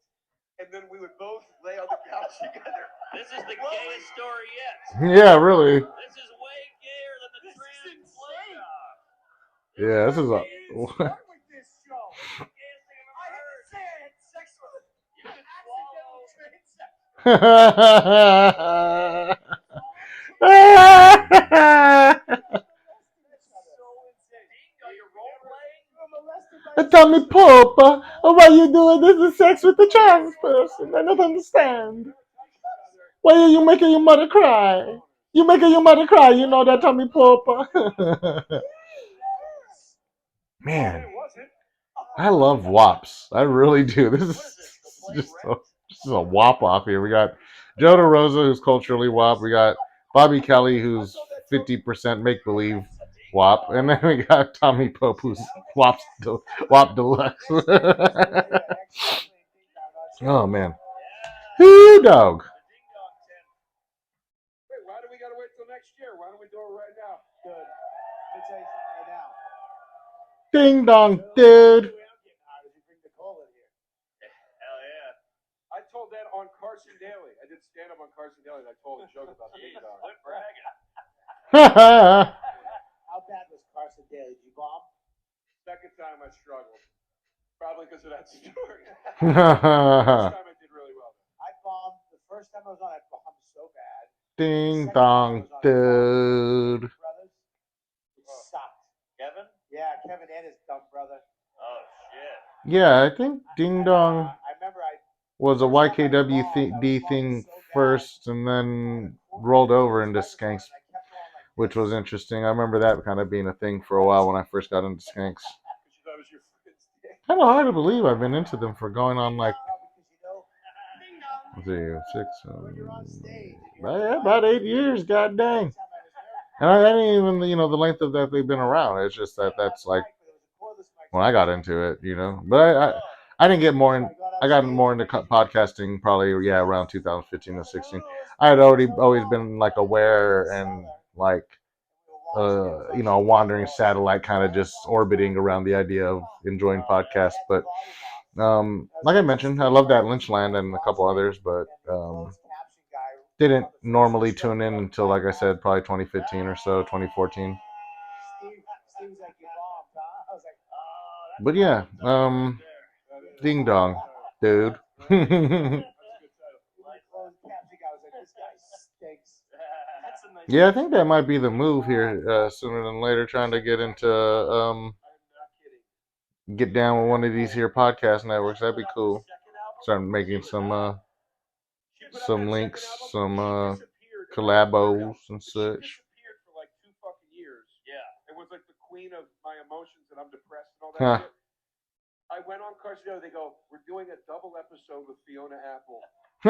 And then we would both lay on the couch together. This is the gayest story yet. Yeah, really. This is way gayer than the trans play. Yeah, this is a. Start with this show. The gayest thing I've I ever heard. didn't say I had sex with him. You can Accidental transex. You're role playing? Tommy Pope, why you doing this is sex with the trans person? I don't understand. Why are you making your mother cry? You making your mother cry, you know that, Tommy Pope. Man, I love WAPs. I really do. This is just a WAP off here. We got Joe DeRosa, who's culturally WAP. We got Bobby Kelly, who's 50% make-believe WAP. And then we got Tommy Pope, who's WAP Deluxe. Oh, man. Whoo, dog. Wait, why do we gotta wait till next year? Why don't we do it right now? Good. Let me tell you something right now. Ding dong, dude. Hell yeah. I told that on Carson Daly. I did stand up on Carson Daly and I told a joke about Ding Dong. Quit bragging. How bad was Carson Daly? Did you bomb? Second time I struggled. Probably because of that story. First Ding time I did really well. I bombed. The first time I was on, I bombed so bad. dong, dude. Brothers, it sucked. Kevin? Yeah, Kevin and his dumb brother. Oh, shit. Yeah, I think Ding Dong I remember I was a YKWd thing first and then rolled over into Skanks, which was interesting. I remember that kind of being a thing for a while when I first got into Skanks. Because you thought it was your friend's day. Kind of hard to believe I've been into them for going on like, let's see, 6, about 8 years, god dang. And I didn't even, the length of that they've been around. It's just that's like when I got into it, But I didn't get more in. I got more into podcasting probably around 2015 or 16. I had always been like aware and like a wandering satellite kind of just orbiting around the idea of enjoying podcasts. But like I mentioned, I love that Lynchland and a couple others, but didn't normally tune in until, like I said, probably 2015 or so, 2014. But yeah, Ding Dong, dude. Yeah, I think that might be the move here sooner than later, trying to get into get down with one of these here podcast networks. That'd be cool. Start making some links, some collabos and such. She disappeared for like 2 fucking years. Yeah. It was like the queen of my emotions and I'm depressed and all that Huh. shit. I went on Carson Daly. They go, "We're doing a double episode with Fiona Apple to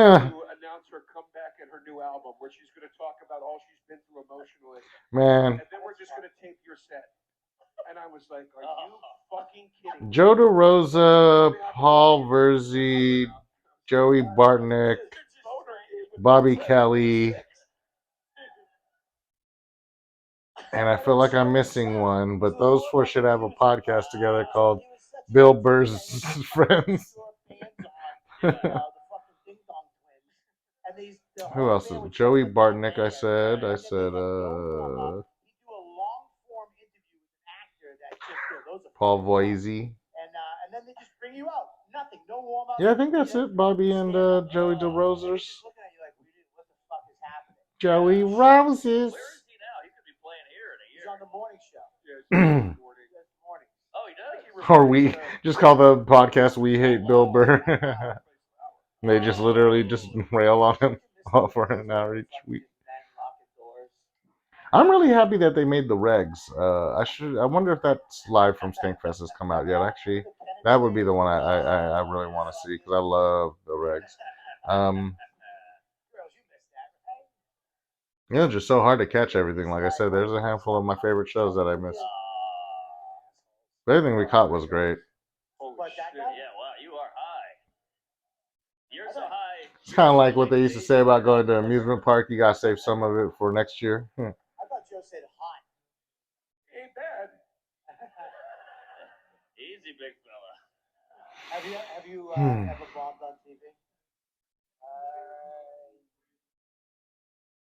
announce her comeback and her new album, where she's going to talk about all she's been through emotionally, Man, and then we're just going to tape your set." And I was like, "Are you fucking kidding me?" Joe DeRosa, Paul Verzi, Joey Bartnick, Bobby Kelly, and I feel like I'm missing one, but those four should have a podcast together called Bill Burr's Friends. Who else is it? Joey Bartnick, I said, Paul Voisey. And then they just bring you out. Nothing. No warm up. Yeah, I think that's it. Bobby and Joey DeRosers. Joey Roses. Where is he now? He could be playing here in a year. He's on the morning show. Yeah, it's morning. Oh, he does? Or we just call the podcast "We Hate Bill Burr." They just literally just rail on him for an hour each week. I'm really happy that they made the regs. I wonder if that's live from Skankfest has come out yet. Actually, that would be the one I really want to see because I love the regs. Yeah, it's just so hard to catch everything. Like I said, there's a handful of my favorite shows that I missed. But everything we caught was great. Oh, shit. Yeah, wow, you are high. You're so high. It's kind of like what they used to say about going to an amusement park. You gotta save some of it for next year. I thought Joe said hot. Ain't bad. Easy, big fella. Have you ever bombed on TV?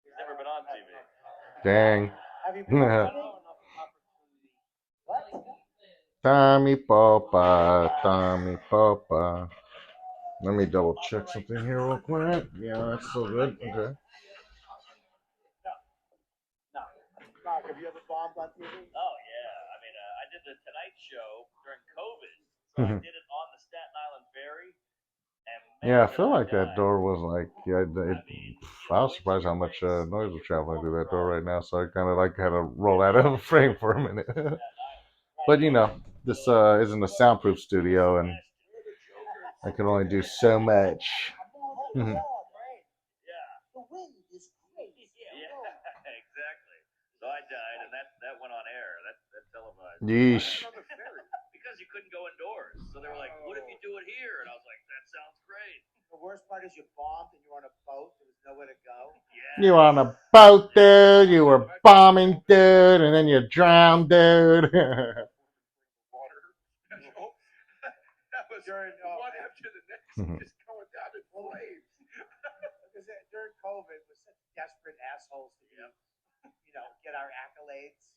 He's never been on TV. Dang. Have you been on TV? What? Tommy Popa, Tommy Popa. Let me double check something here real quick. Yeah, that's so good. Okay. No. Mark, have you ever bombed on TV? Oh, yeah. I mean, I did the Tonight Show during COVID. So I did it on the Staten Island Ferry. And Yeah, I feel like that door was like, yeah, I was surprised how much noise was traveling through that door right now. So I kind of like had to roll out of the frame for a minute. But you know, this isn't a soundproof studio, and I can only do so much. Yeah. The wind is crazy. Yeah, exactly. So I died, and that went on air. That televised. Yeesh. Because you couldn't go indoors. So they were like, what if you do it here? And I was like, that sounds great. The worst part is you bombed and you're on a boat. There was nowhere to go. Yeah. You were on a boat, dude. You were bombing, dude, and then you drowned, dude. Water special. That was During, one after the next, just going down in flames. Because during COVID, we're such desperate assholes to get our accolades,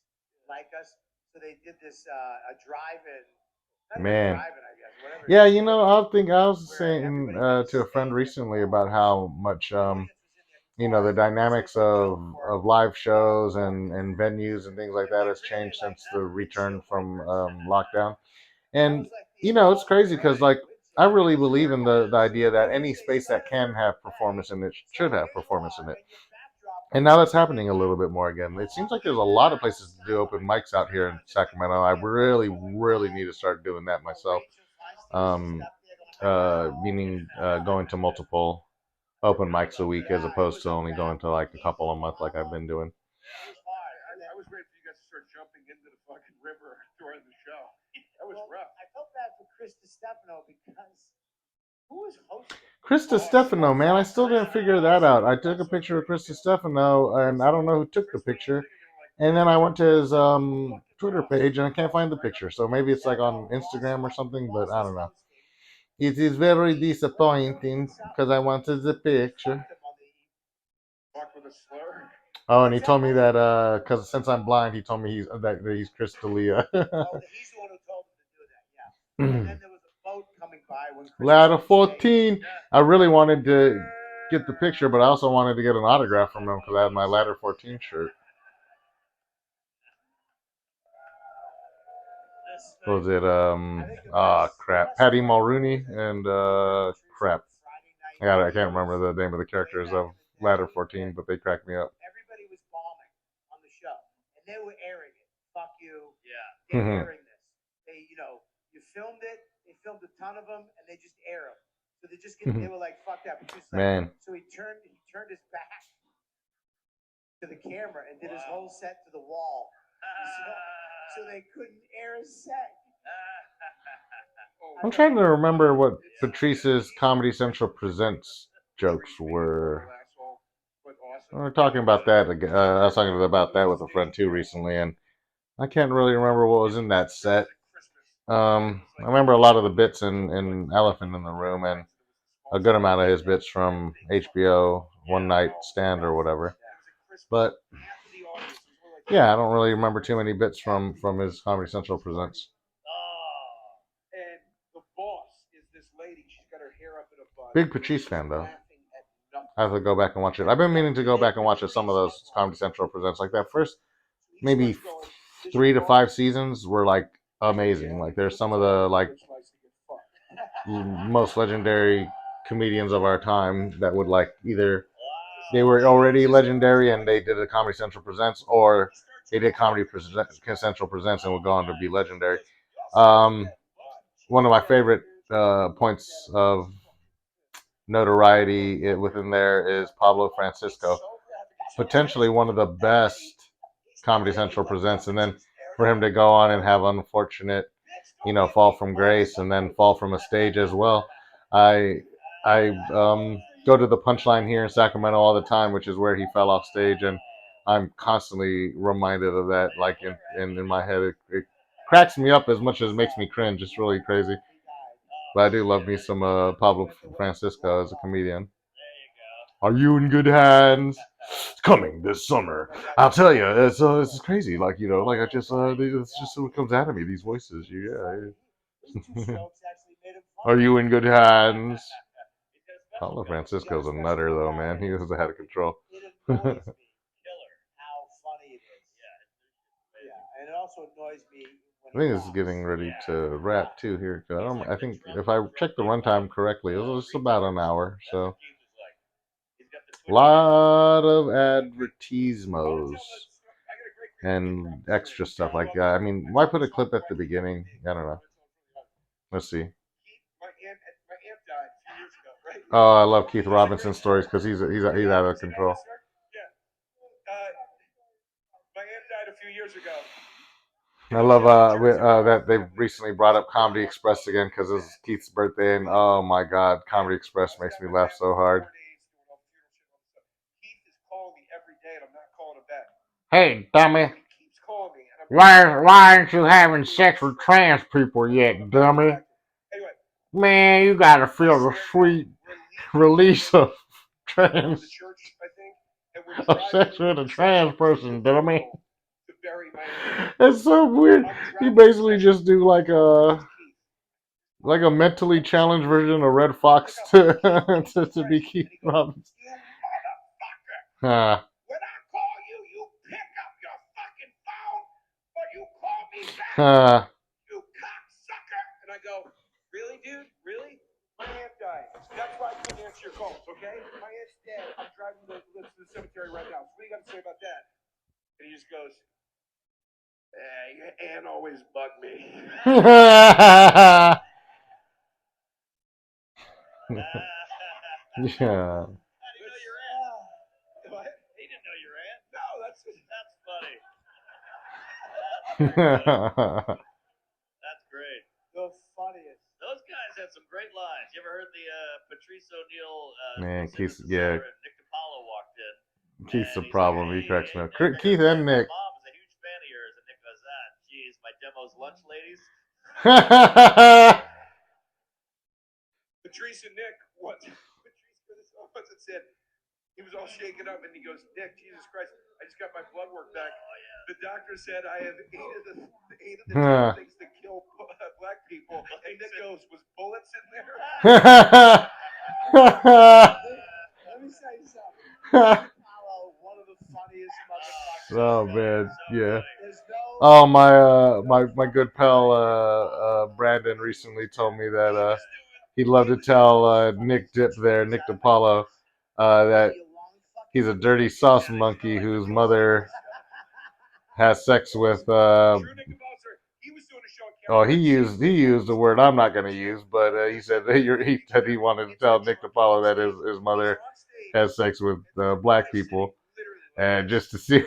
like us. So they did this a drive-in. Man. Drive-in, I guess. Whatever. Yeah, you know, I was saying to a friend recently about how much you know, the dynamics of live shows and venues and things like that has changed since the return from lockdown. And you know, it's crazy because like I really believe in the idea that any space that can have performance in it should have performance in it. And now that's happening a little bit more again. It seems like there's a lot of places to do open mics out here in Sacramento. I really, really need to start doing that myself. Meaning going to multiple open mics a week as opposed to only going to like a couple a month like I've been doing. I was ready for you guys to start jumping into the fucking river during the show. That was rough. I felt bad for Chris Stefano because who was hosting? Chris Stefano, man, I still didn't figure that out. I took a picture of Chris Stefano, and I don't know who took the picture. And then I went to his Twitter page, and I can't find the picture. So maybe it's like on Instagram or something, but I don't know. It is very disappointing because I wanted the picture. Talk with a slur. Oh, and he told me that because since I'm blind, he told me that he's Chris D'Elia. Oh, he's the one who told him to do that. Yeah. And then there was a boat coming by when Chris Ladder 14. I really wanted to get the picture, but I also wanted to get an autograph from him because I had my Ladder 14 shirt. What was it? Crap. Patty Mulrooney and crap. I can't remember the name of the characters of Ladder 14, but they cracked me up. Everybody was bombing on the show, and they were airing it. Fuck you. Yeah. They're airing this. They, you filmed it. They filmed a ton of them, and they just air them. So they just they were like, fuck that. Like, man. So he turned his back to the camera and did his whole set to the wall. So they couldn't air his set. I'm trying to remember what Patrice's Comedy Central Presents jokes were. We were talking about that. I was talking about that with a friend too recently, and I can't really remember what was in that set. I remember a lot of the bits in Elephant in the Room, and a good amount of his bits from HBO One Night Stand or whatever. But yeah, I don't really remember too many bits from his Comedy Central Presents. And the boss is this lady. She's got her hair up in a bun. Big Patrice fan though. I have to go back and watch it. I've been meaning to go back and watch some of those Comedy Central Presents. Like that first maybe 3 to 5 seasons were like amazing. Like there's some of the like most legendary comedians of our time that would like either they were already legendary and they did a Comedy Central Presents, or they did Central Presents and would go on to be legendary. One of my favorite points of notoriety within there is Pablo Francisco, potentially one of the best Comedy Central Presents, and then for him to go on and have unfortunate, fall from grace and then fall from a stage as well. I go to the Punchline here in Sacramento all the time, which is where he fell off stage, and I'm constantly reminded of that. Like in my head, it cracks me up as much as it makes me cringe. It's really crazy. But I do love me some Pablo Francisco as a comedian. Are you in good hands? It's coming this summer. I'll tell you, it's crazy. Like I just it's just what comes out of me. These voices, yeah. Are you in good hands? Pablo Francisco's a nutter, though, man. He was out of control. How funny it is. Yeah, and it also annoys me. I think this is getting ready to wrap too here. I think if I check the runtime correctly, it's about an hour. So a lot of advertisements and extra stuff like that. I mean, why put a clip at the beginning? I don't know. Let's see. Oh, I love Keith Robinson stories because he's out of control. My aunt died a few years ago. I love that they've recently brought up Comedy Express again because it's Keith's birthday, and oh my God, Comedy Express makes me laugh so hard. Keith is calling me every day, and I'm not calling him back. Hey, dummy! He keeps calling me, and Why aren't you having sex with trans people yet, dummy? Anyway, man, you gotta feel the sweet release of trans. The church, I think, Of sex with a trans person, dummy. It's so weird. He basically just do like a mentally challenged version of Red Fox to be Keith Robinson. When I call you, you pick up your fucking phone, or you call me back, you cocksucker. And I go, really, dude? Really? My aunt died. That's why I couldn't answer your calls, okay? My aunt's dead. I'm driving to the cemetery right now. So what do you got to say about that? And he just goes, your aunt always bugged me. Yeah. How do you know your aunt? What? He didn't know your aunt. No, that's funny. That's great. The funniest. Those guys had some great lines. You ever heard the Patrice O'Neal? Man, Keith, yeah. Nick DiPaolo walked in. Keith's a problem. He cracks me up. Nick, Keith and Nick. My mom is a huge fan of yours, and Nick goes, geez, my demo's lunch, ladies. Patrice and Nick, Patrice said, he was all shaken up, and he goes, Nick, Jesus Christ, I just got my blood work back. Oh, yeah. The doctor said I have eight of the 10 things that kill black people. And Nick goes, was bullets in there? Let me say something. One of the funniest motherfuckers. Oh man, yeah. Oh my good pal Brandon recently told me that he'd love to tell Nick DiPaolo that he's a dirty sauce monkey whose mother has sex with he used the word I'm not going to use, but he said he wanted to tell Nick DiPaolo that his mother has sex with black people, and just to see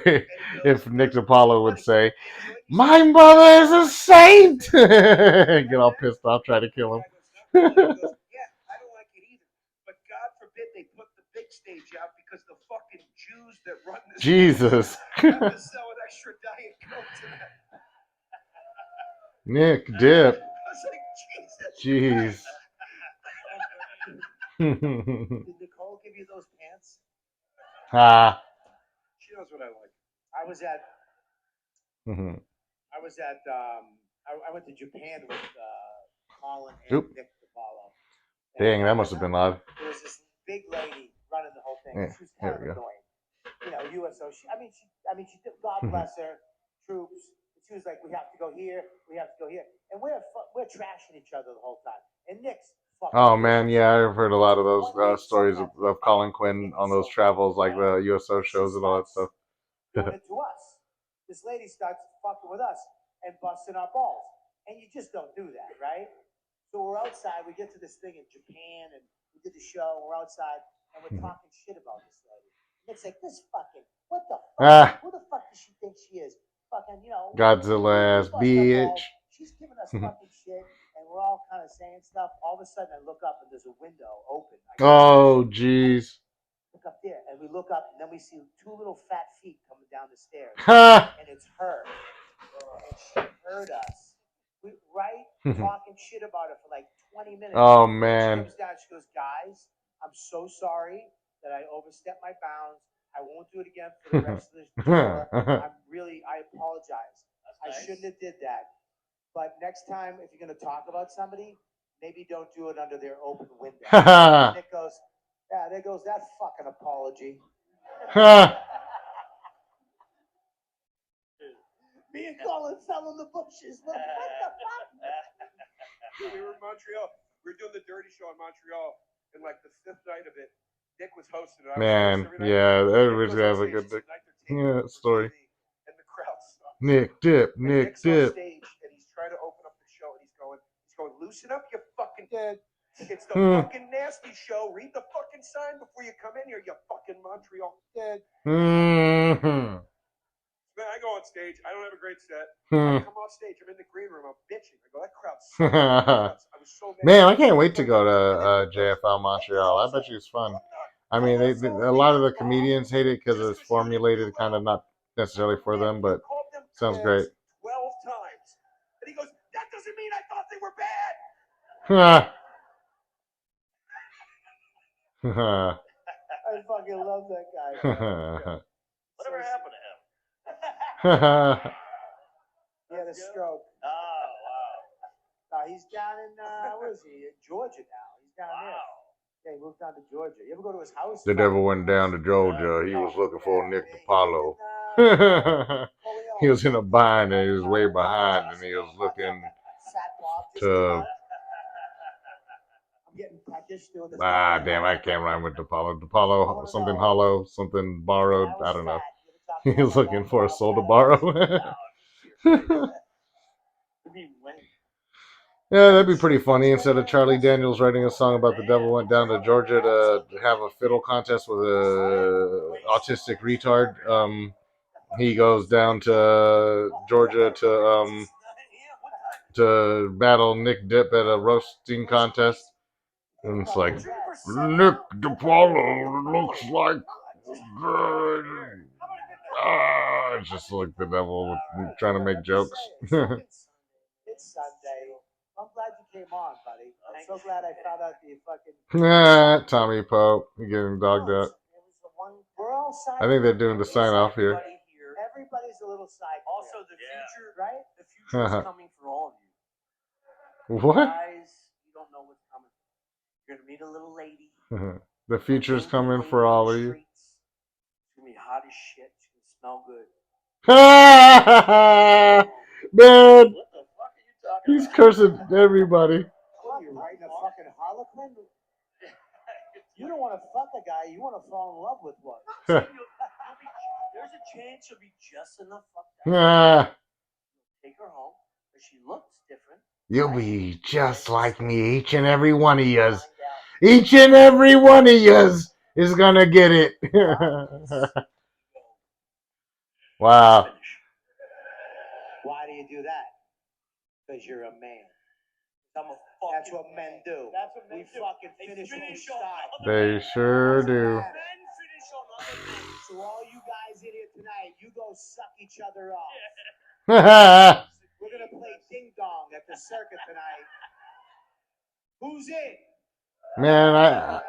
if Nick DiPaolo would say, "My mother is a saint," get all pissed off, try to kill him. Yeah, I don't like it either. But God forbid they put the big stage out because the fucking Jews that run this Jesus. have to sell an extra Diet Coke to that. Nick Dip. I was like, Jesus. Jeez. Did Nicole give you those pants? She knows what I like. I went to Japan with Colin and Nick DiPaolo. Dang, that must have been odd. There was this big lady running the whole thing. Yeah, She was kind of annoying. USO. She did, God bless her, troops. She was like, we have to go here, we have to go here. And we're trashing each other the whole time. And Nick's fucking. Oh man, bushes. yeah, I've heard a lot of those One day, stories some of Colin Quinn on those travels, like the USO shows and all that stuff. doing it to us. This lady starts fucking with us and busting our balls, and you just don't do that, right? So we're outside. We get to this thing in Japan, and we did the show. And we're outside, and we're talking shit about this lady. And it's like this fucking what the fuck? Ah. Who the fuck does she think she is? Fucking, Godzilla ass we bust our bitch. balls. She's giving us fucking shit, and we're all kind of saying stuff. All of a sudden, I look up, and there's a window open. Oh jeez. Look up there, and we look up, and then we see two little fat feet coming down the stairs, Ha! and it's her, and she heard us. We talking shit about her for like 20 minutes. Oh She man. comes down, she goes, guys, I'm so sorry that I overstepped my bounds. I won't do it again for the rest of the tour. I apologize. I shouldn't have did that. But next time, if you're gonna talk about somebody, maybe don't do it under their open window. And it goes, yeah, there goes that fucking apology. Me and Colin fell in the bushes. What the fuck? We were in Montreal. We were doing the Dirty Show in Montreal, and like the 5th night of it, Nick was hosting it. Man, yeah, everybody's gonna have a good story. And the crowd sucks. Nick Dip, Nick's Nick Dip. on stage, and he's trying to open up the show, and he's going, loosen up, you fucking dead. It's the fucking nasty show. Read the fucking sign before you come in here, you fucking Montreal dead. Mm-hmm. Man, I go on stage. I don't have a great set. I come off stage. I'm in the green room. I'm bitching. I go, that crowd sucks. I was so mad. Man, I can't wait to go to JFL Montreal. I bet you it's fun. I mean, a lot of the comedians hate it because it's formulated kind of not necessarily for them, but sounds great. 12 times. And he goes, that doesn't mean I thought they were bad. I fucking love that guy. Whatever happened to him? He had a stroke. Oh, wow. No, he's down in where is he? In Georgia now. He's down there. Wow. Yeah, he moved down to Georgia. You ever go to his house? The devil went down to Georgia. He was looking for Nick DiPaolo. He was in a bind and he was way behind and he was looking to. I'm getting practice doing this. Damn, I can't rhyme with DiPaolo. DiPaolo, something hollow, something borrowed. I don't know. He was looking for a soul to borrow. Yeah, that'd be pretty funny. Instead of Charlie Daniels writing a song about the devil went down to Georgia to have a fiddle contest with a autistic retard, he goes down to Georgia to battle Nick Dip at a roasting contest. And it's like, Nick DiPaolo looks like good. It's just like the devil trying to make jokes. It's Sunday. I'm glad you came on, buddy. I'm so glad I found out that you fucking. Tommy Pope, you're getting dogged out. We're all side. I think they're doing the sign off here. Everybody's a little side. Also, the future, right? The future is coming for all of you. What? Guys, you don't know what's coming. You're gonna meet a little lady. The future's coming for all of you. It's gonna be hot as shit. It's gonna smell good. Man, What the fuck are you talking he's about? cursing everybody. What, you're writing a fucking Harlequin? You don't want to fuck a guy. You want to fall in love with one. There's a chance you'll be just enough fucked up. Take her home, but she looks different. You'll be just like me, each and every one of yous. Each and every one of yous is gonna get it. Wow. Why do you do that? Because you're a man. I'm a That's what men do. That's what men we do. fucking They finish finish on on style. They sure do. Men finish on other men. So all you guys in here tonight, you go suck each other off. We're gonna play ding dong at the circuit tonight. Who's in? Man,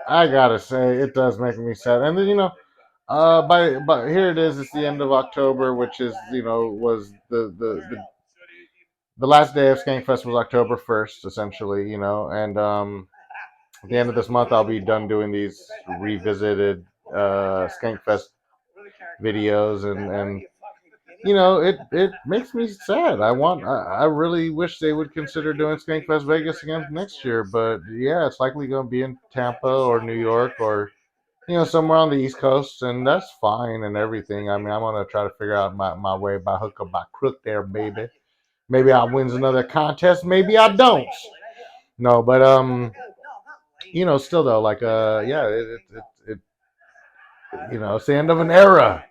I gotta say, it does make me sad. And then, but here it is. It's the end of October, which is, was the last day of Skankfest was October 1st, essentially, and at the end of this month, I'll be done doing these revisited Skankfest videos, and it makes me sad. I really wish they would consider doing Skankfest Vegas again next year, but yeah, it's likely going to be in Tampa or New York or somewhere on the East Coast, and that's fine and everything. I mean, I'm gonna try to figure out my way by hook or by crook there, baby. Maybe I wins another contest, maybe I don't. No, but still though, like yeah, it it's the end of an era.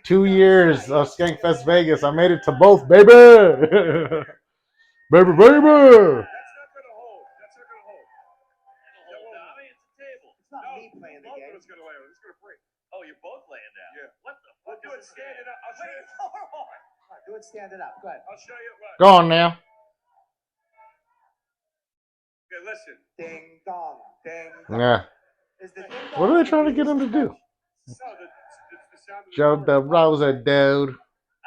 2 years of Skankfest Vegas. I made it to both, baby. Baby, baby. That's not gonna hold. That's not gonna hold. Tommy, it's a table. It's not me playing the Both game. of us gonna lay on. It's gonna break. Oh, you're both laying down. Yeah. What the We'll fuck do it is this standing game? up. I'll show you. All right, do it standing up. Go ahead. I'll show you what. Go on now. Okay, listen. Ding dong, ding dong. Yeah. Is the ding dong What are they trying to the get him to do? No, it's the sound of the Joe door. DeRosa, dude. I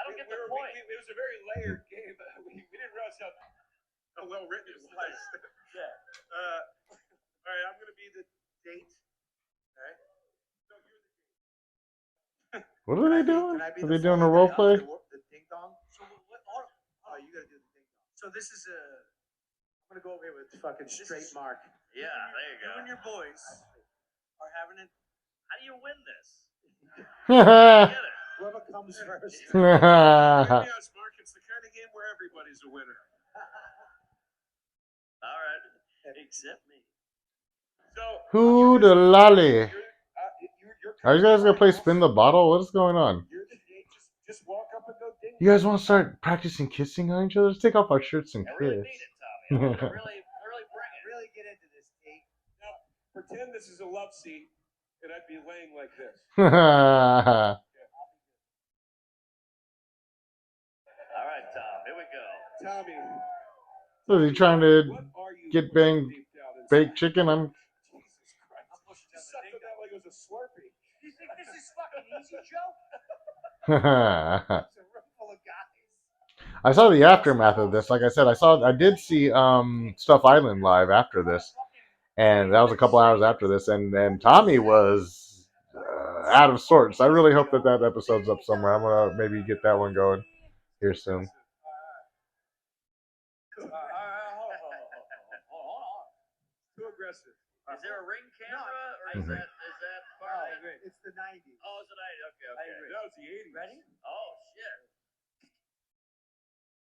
don't We get the were- point. It was a very layered game. We didn't realize how well written it was. Yeah. All right, I'm gonna be the date. All right. No, you're the What are they doing? Can I be Are the they doing a phone role guy? play? The ding dong. So what? Oh, Oh, you gotta do the ding dong. so this is a. I'm gonna go over here with fucking straight mark. Yeah, there you go. You and your boys are having it. How do you win this? Yeah. Get it. Whoever comes first. Let me ask Mark, it's the kind of game where everybody's a winner. All right. Except me. So Who the lolly? You're Are you guys gonna play spin the bottle? What is going on? You're the date. Just walk up and go ding. You guys want to start practicing kissing on each other? Let's take off our shirts and I really kiss. mean it, Tommy. I want to really bring it. Really get into this, T. Now, pretend this is a love seat, and I'd be laying like this. All right, Tom. Here we go. Tommy. So is he trying to What are you get pushing banged deep down inside? baked chicken? I'm. Jesus Christ. You sucked it out like it was a Slurpee. You think this is fucking easy, Joe? I It's a room full of guys. saw the aftermath of this. Like I said, I did see Stuff Island live after this, and that was a couple hours after this, and Tommy was out of sorts. I really hope that episode's up somewhere. I'm gonna maybe get that one going here soon. Hold on. Too aggressive. Is there a ring camera, or Mhm. is that part of it? It's the 90s. Oh, is it? Okay. That was the 80s. Ready? Oh, shit.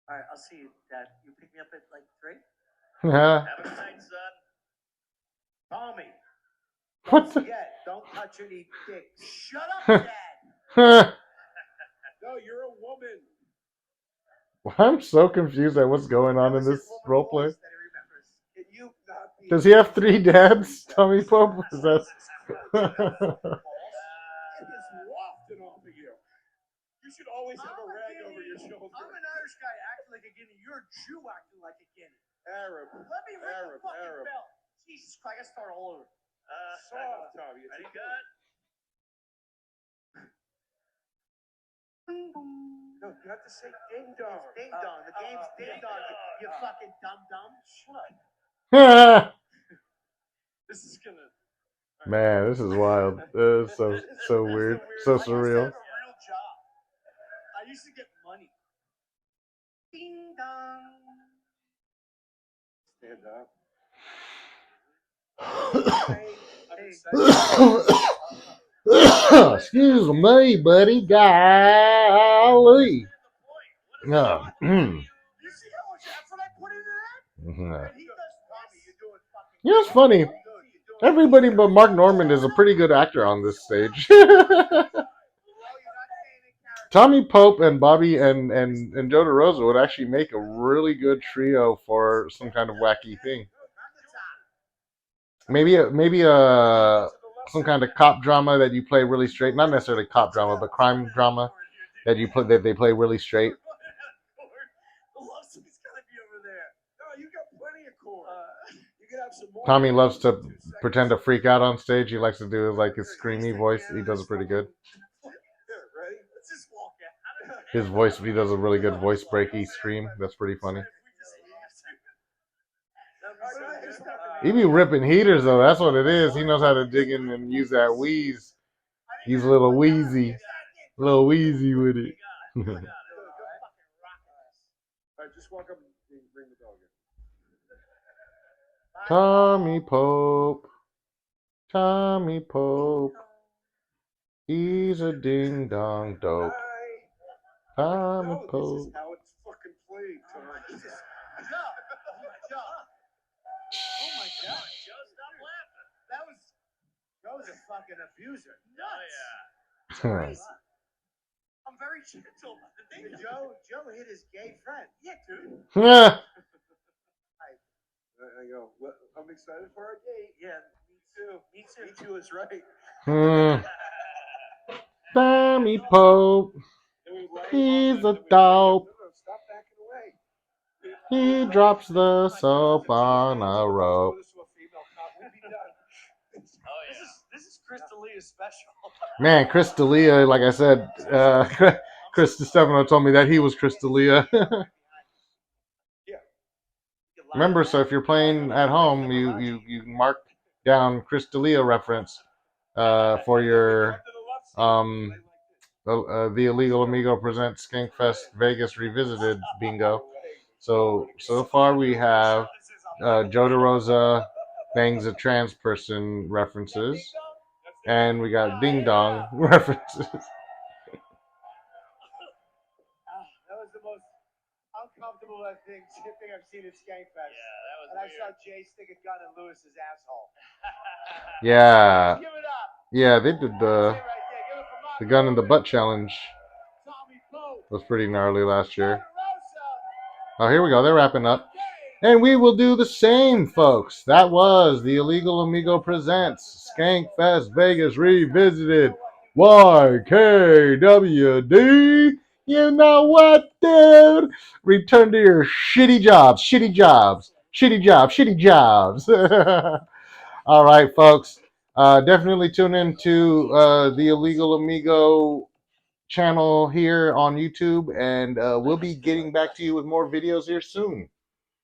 All right, I'll see you, Dad. You pick me up at like 3. Have a good night, son. Tommy, What don't the? forget, don't touch any dicks. Shut up, Dad. No, you're a woman. I'm so confused at what's going on in this role play. That he remembers. Can you not be- Does he have 3 dads, Tommy Pope? Is that? It is wafting off of you. You should always have a rag over your shoulder. I'm an Irish guy acting like a Guinea. You're a Jew acting like a Guinea. Arab. Let me ring Arab, the fucking Arab. bell. Jesus Christ, I gotta start all over. Soft, Tommy. It's Ready, okay. good? No, you have to say ding dong. Ding dong. The game's ding dong. You fucking dumb dumb. Shut up. This is gonna. Man, this is wild. It's so weird, so I used to surreal. have a real job. I used to get money. Ding dong. Stand up. Excuse me, buddy. Golly. No. You see how much effort I put into that? And he does Tommy, you're doing fucking. You know, it's funny. You're doing Everybody but Mark Norman is a pretty good actor on this stage. Well, you're not staying in character. Tommy Pope and Bobby and Joe DeRosa would actually make a really good trio for some kind of wacky thing. Maybe some kind of cop drama that you play really straight. Not necessarily cop drama, but crime drama that they play really straight. The love seat's gotta be over there. No, you got plenty of corn. You can have some more. Tommy loves to 2 seconds. pretend to freak out on stage. He likes to do like his screamy voice. He does it pretty good. Here, ready? Let's just walk out. His voice, he does a really good voice breaky scream. That's pretty funny. He be ripping heaters though. That's what it is. He knows how to dig in and use that wheeze. He's a little wheezy with it. I got it. Just walk up and bring the dog in. Tommy Pope. Tommy Pope. He's a ding dong dope. Tommy No, this Pope. is how it's fucking played, Tom. Jesus. Joe. Oh my God. Joe, stop laughing. That was Joe's a fucking abuser. nuts. Huh. I'm very gentle. The thing is, Joe hit his gay friend. yeah, dude. Yeah. I go, well, I'm excited for our date. Yeah, me too. Me too. Me too is right. Tommy Pope. And we laugh, He's and a then we dope. No, stop backing away. He drops the soap on a rope. This to a female cop, we'd be done. Oh yeah. This is Crystalia's special. Man, Chris D'Elia, like I said, Chris Stefano told me that he was Chris D'Elia. Remember, so if you're playing at home, you mark down Chris D'Elia reference for your the Illegal Amigo presents Skankfest Vegas Revisited bingo. So far we have Joe DeRosa bangs a trans person references, and we got Ding Dong references. That was the most uncomfortable thing I've seen at Skankfest. Yeah, that was And I weird. saw Jay stick a gun in Lewis's asshole. Yeah, Give it up. yeah, they did That's it right there. Give it for the gun in the butt challenge. Tommy Pope. Was pretty gnarly last year. DeRosa. Oh, here we go. They're wrapping up. And we will do the same, folks. That was the Illegal Amigo Presents Skankfest Vegas Revisited YKWD. You know what, dude? Return to your shitty jobs. Shitty jobs. Shitty jobs. Shitty jobs. All right, folks. Definitely tune in to the Illegal Amigo channel here on YouTube, and we'll be getting back to you with more videos here soon.